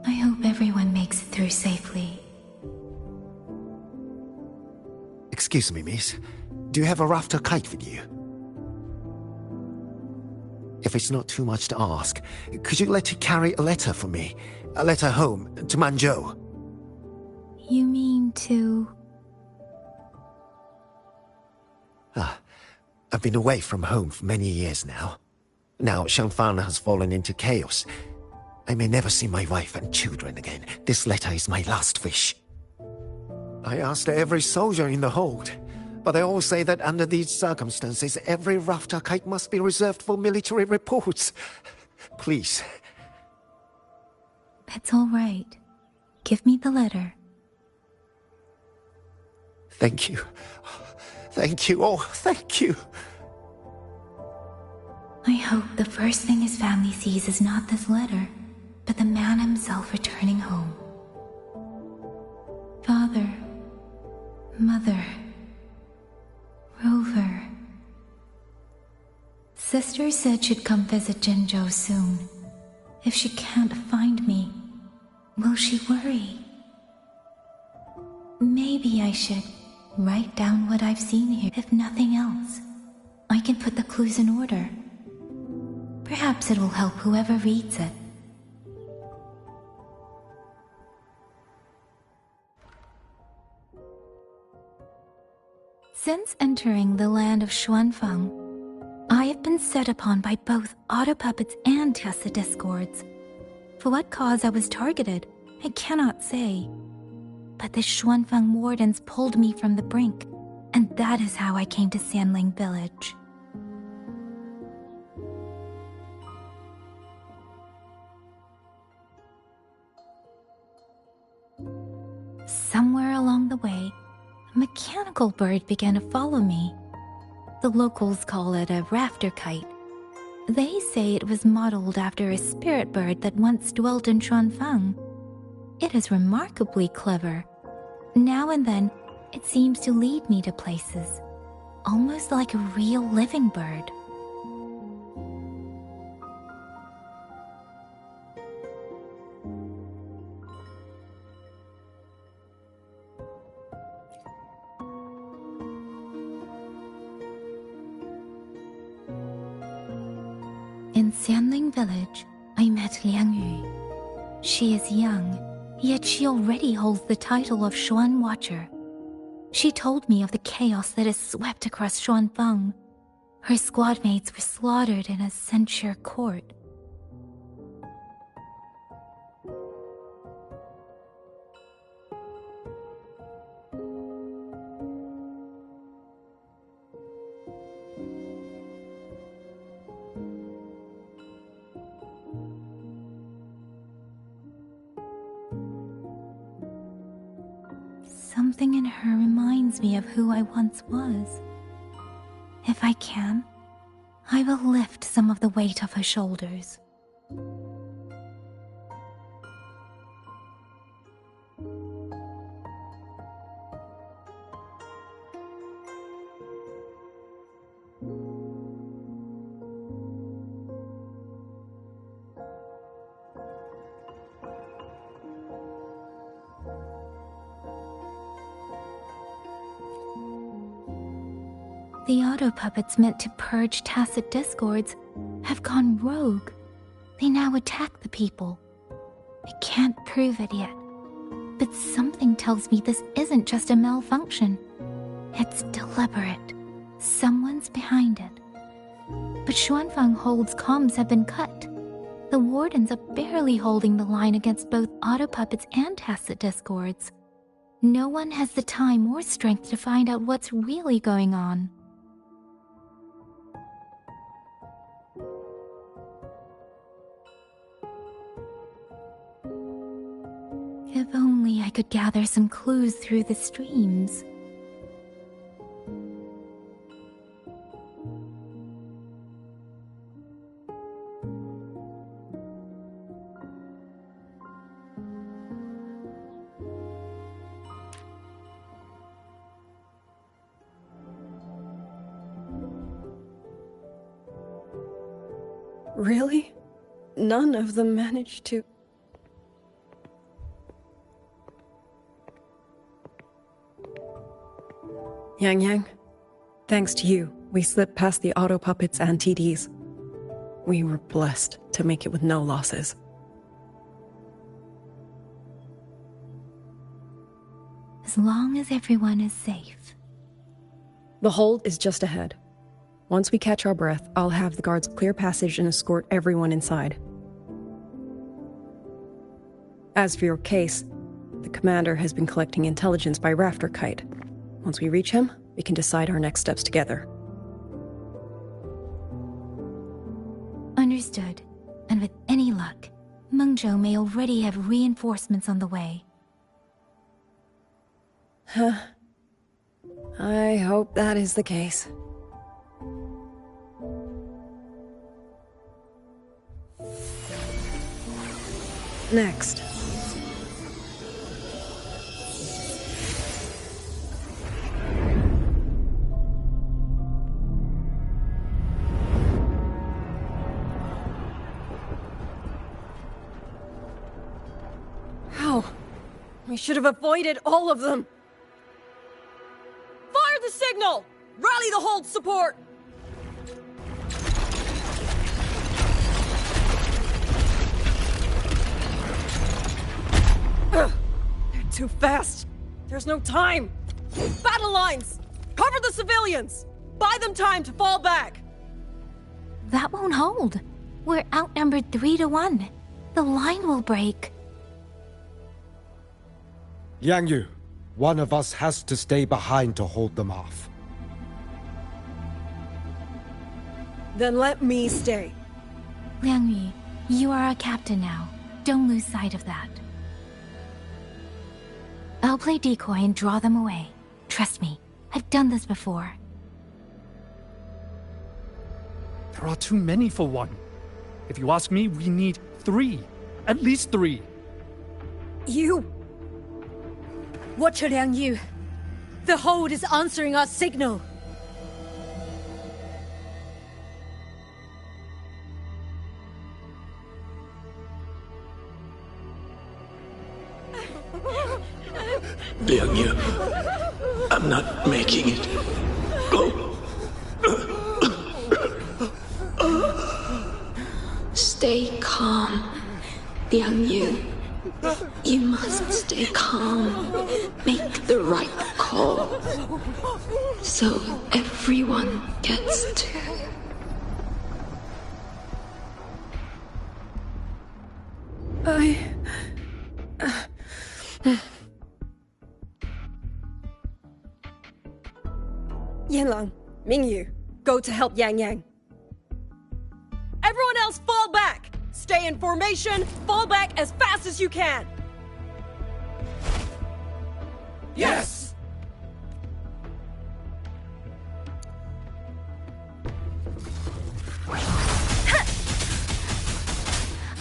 G: I hope everyone makes it through safely.
N: Excuse me, miss. Do you have a rafter kite with you? If it's not too much to ask, could you let it carry a letter for me? A letter home, to Mengzhou.
G: You mean to...
N: I've been away from home for many years now. Now Shangfang has fallen into chaos. I may never see my wife and children again. This letter is my last wish. I asked every soldier in the hold, but they all say that under these circumstances, every rafter kite must be reserved for military reports. Please.
G: That's all right. Give me the letter.
N: Thank you. Thank you. Oh, thank you.
G: I hope the first thing his family sees is not this letter, but the man himself returning home. Father, Mother, Rover. Sister said she'd come visit Jinzhou soon. If she can't find me, will she worry? Maybe I should write down what I've seen here. If nothing else, I can put the clues in order. Perhaps it will help whoever reads it. Since entering the land of Xuanfang, I have been set upon by both auto-puppets and Tessa discords. For what cause I was targeted, I cannot say. But the Xuanfang wardens pulled me from the brink, and that is how I came to Sanling village. Somewhere along the way, a mechanical bird began to follow me. The locals call it a rafter kite. They say it was modeled after a spirit bird that once dwelt in Xuanfang. It is remarkably clever. Now and then, it seems to lead me to places, almost like a real living bird. In Sanling village, I met Liang Yu. She is young, yet she already holds the title of Xuan Watcher. She told me of the chaos that has swept across Xuanfang. Her squad mates were slaughtered in a censure court. Something in her reminds me of who I once was. If I can, I will lift some of the weight off her shoulders. The auto puppets meant to purge tacit discords have gone rogue. They now attack the people. I can't prove it yet, but something tells me this isn't just a malfunction. It's deliberate. Someone's behind it. But Xuanfang Hold's comms have been cut. The wardens are barely holding the line against both auto puppets and tacit discords. No one has the time or strength to find out what's really going on. If only I could gather some clues through the streams.
U: Really? None of them managed to... Yang, thanks to you, we slipped past the auto puppets and TDs. We were blessed to make it with no losses.
G: As long as everyone is safe.
U: The hold is just ahead. Once we catch our breath, I'll have the guards clear passage and escort everyone inside. As for your case, the commander has been collecting intelligence by Rafter Kite. Once we reach him, we can decide our next steps together.
G: Understood. And with any luck, Mengzhou may already have reinforcements on the way.
U: Huh. I hope that is the case. Next. How? We should have avoided all of them.
V: Fire the signal! Rally the hold support! Ugh, they're too fast. There's no time. Battle lines! Cover the civilians! Buy them time to fall back!
G: That won't hold. We're outnumbered 3-1. The line will break.
C: Yang Yu, one of us has to stay behind to hold them off.
U: Then let me stay.
G: Liang Yu, you are our captain now. Don't lose sight of that. I'll play decoy and draw them away. Trust me, I've done this before.
L: There are too many for one. If you ask me, we need 3. At least 3.
J: You! Watch her, Liang Yu. The hold is answering our signal.
I: Liang Yu, I'm not making it. Go.
B: Stay calm, Liang Yu. You must stay calm. Make the right call. So everyone gets to...
U: Yanlang, Mingyu, go to help Yang Yang.
V: Everyone else fall back! Stay in formation, fall back as fast as you can!
I: Yes!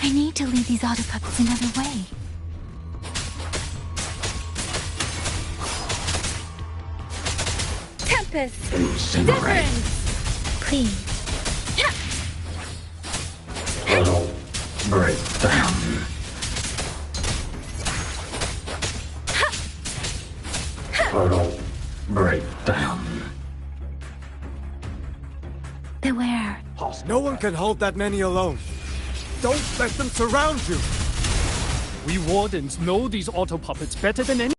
G: I need to lead these auto puppets another way. Tempest! Difference! Please.
I: Portal breakdown. Portal breakdown.
G: Beware.
C: No one can hold that many alone. Don't let them surround you.
L: We Wardens know these auto puppets better than anyone.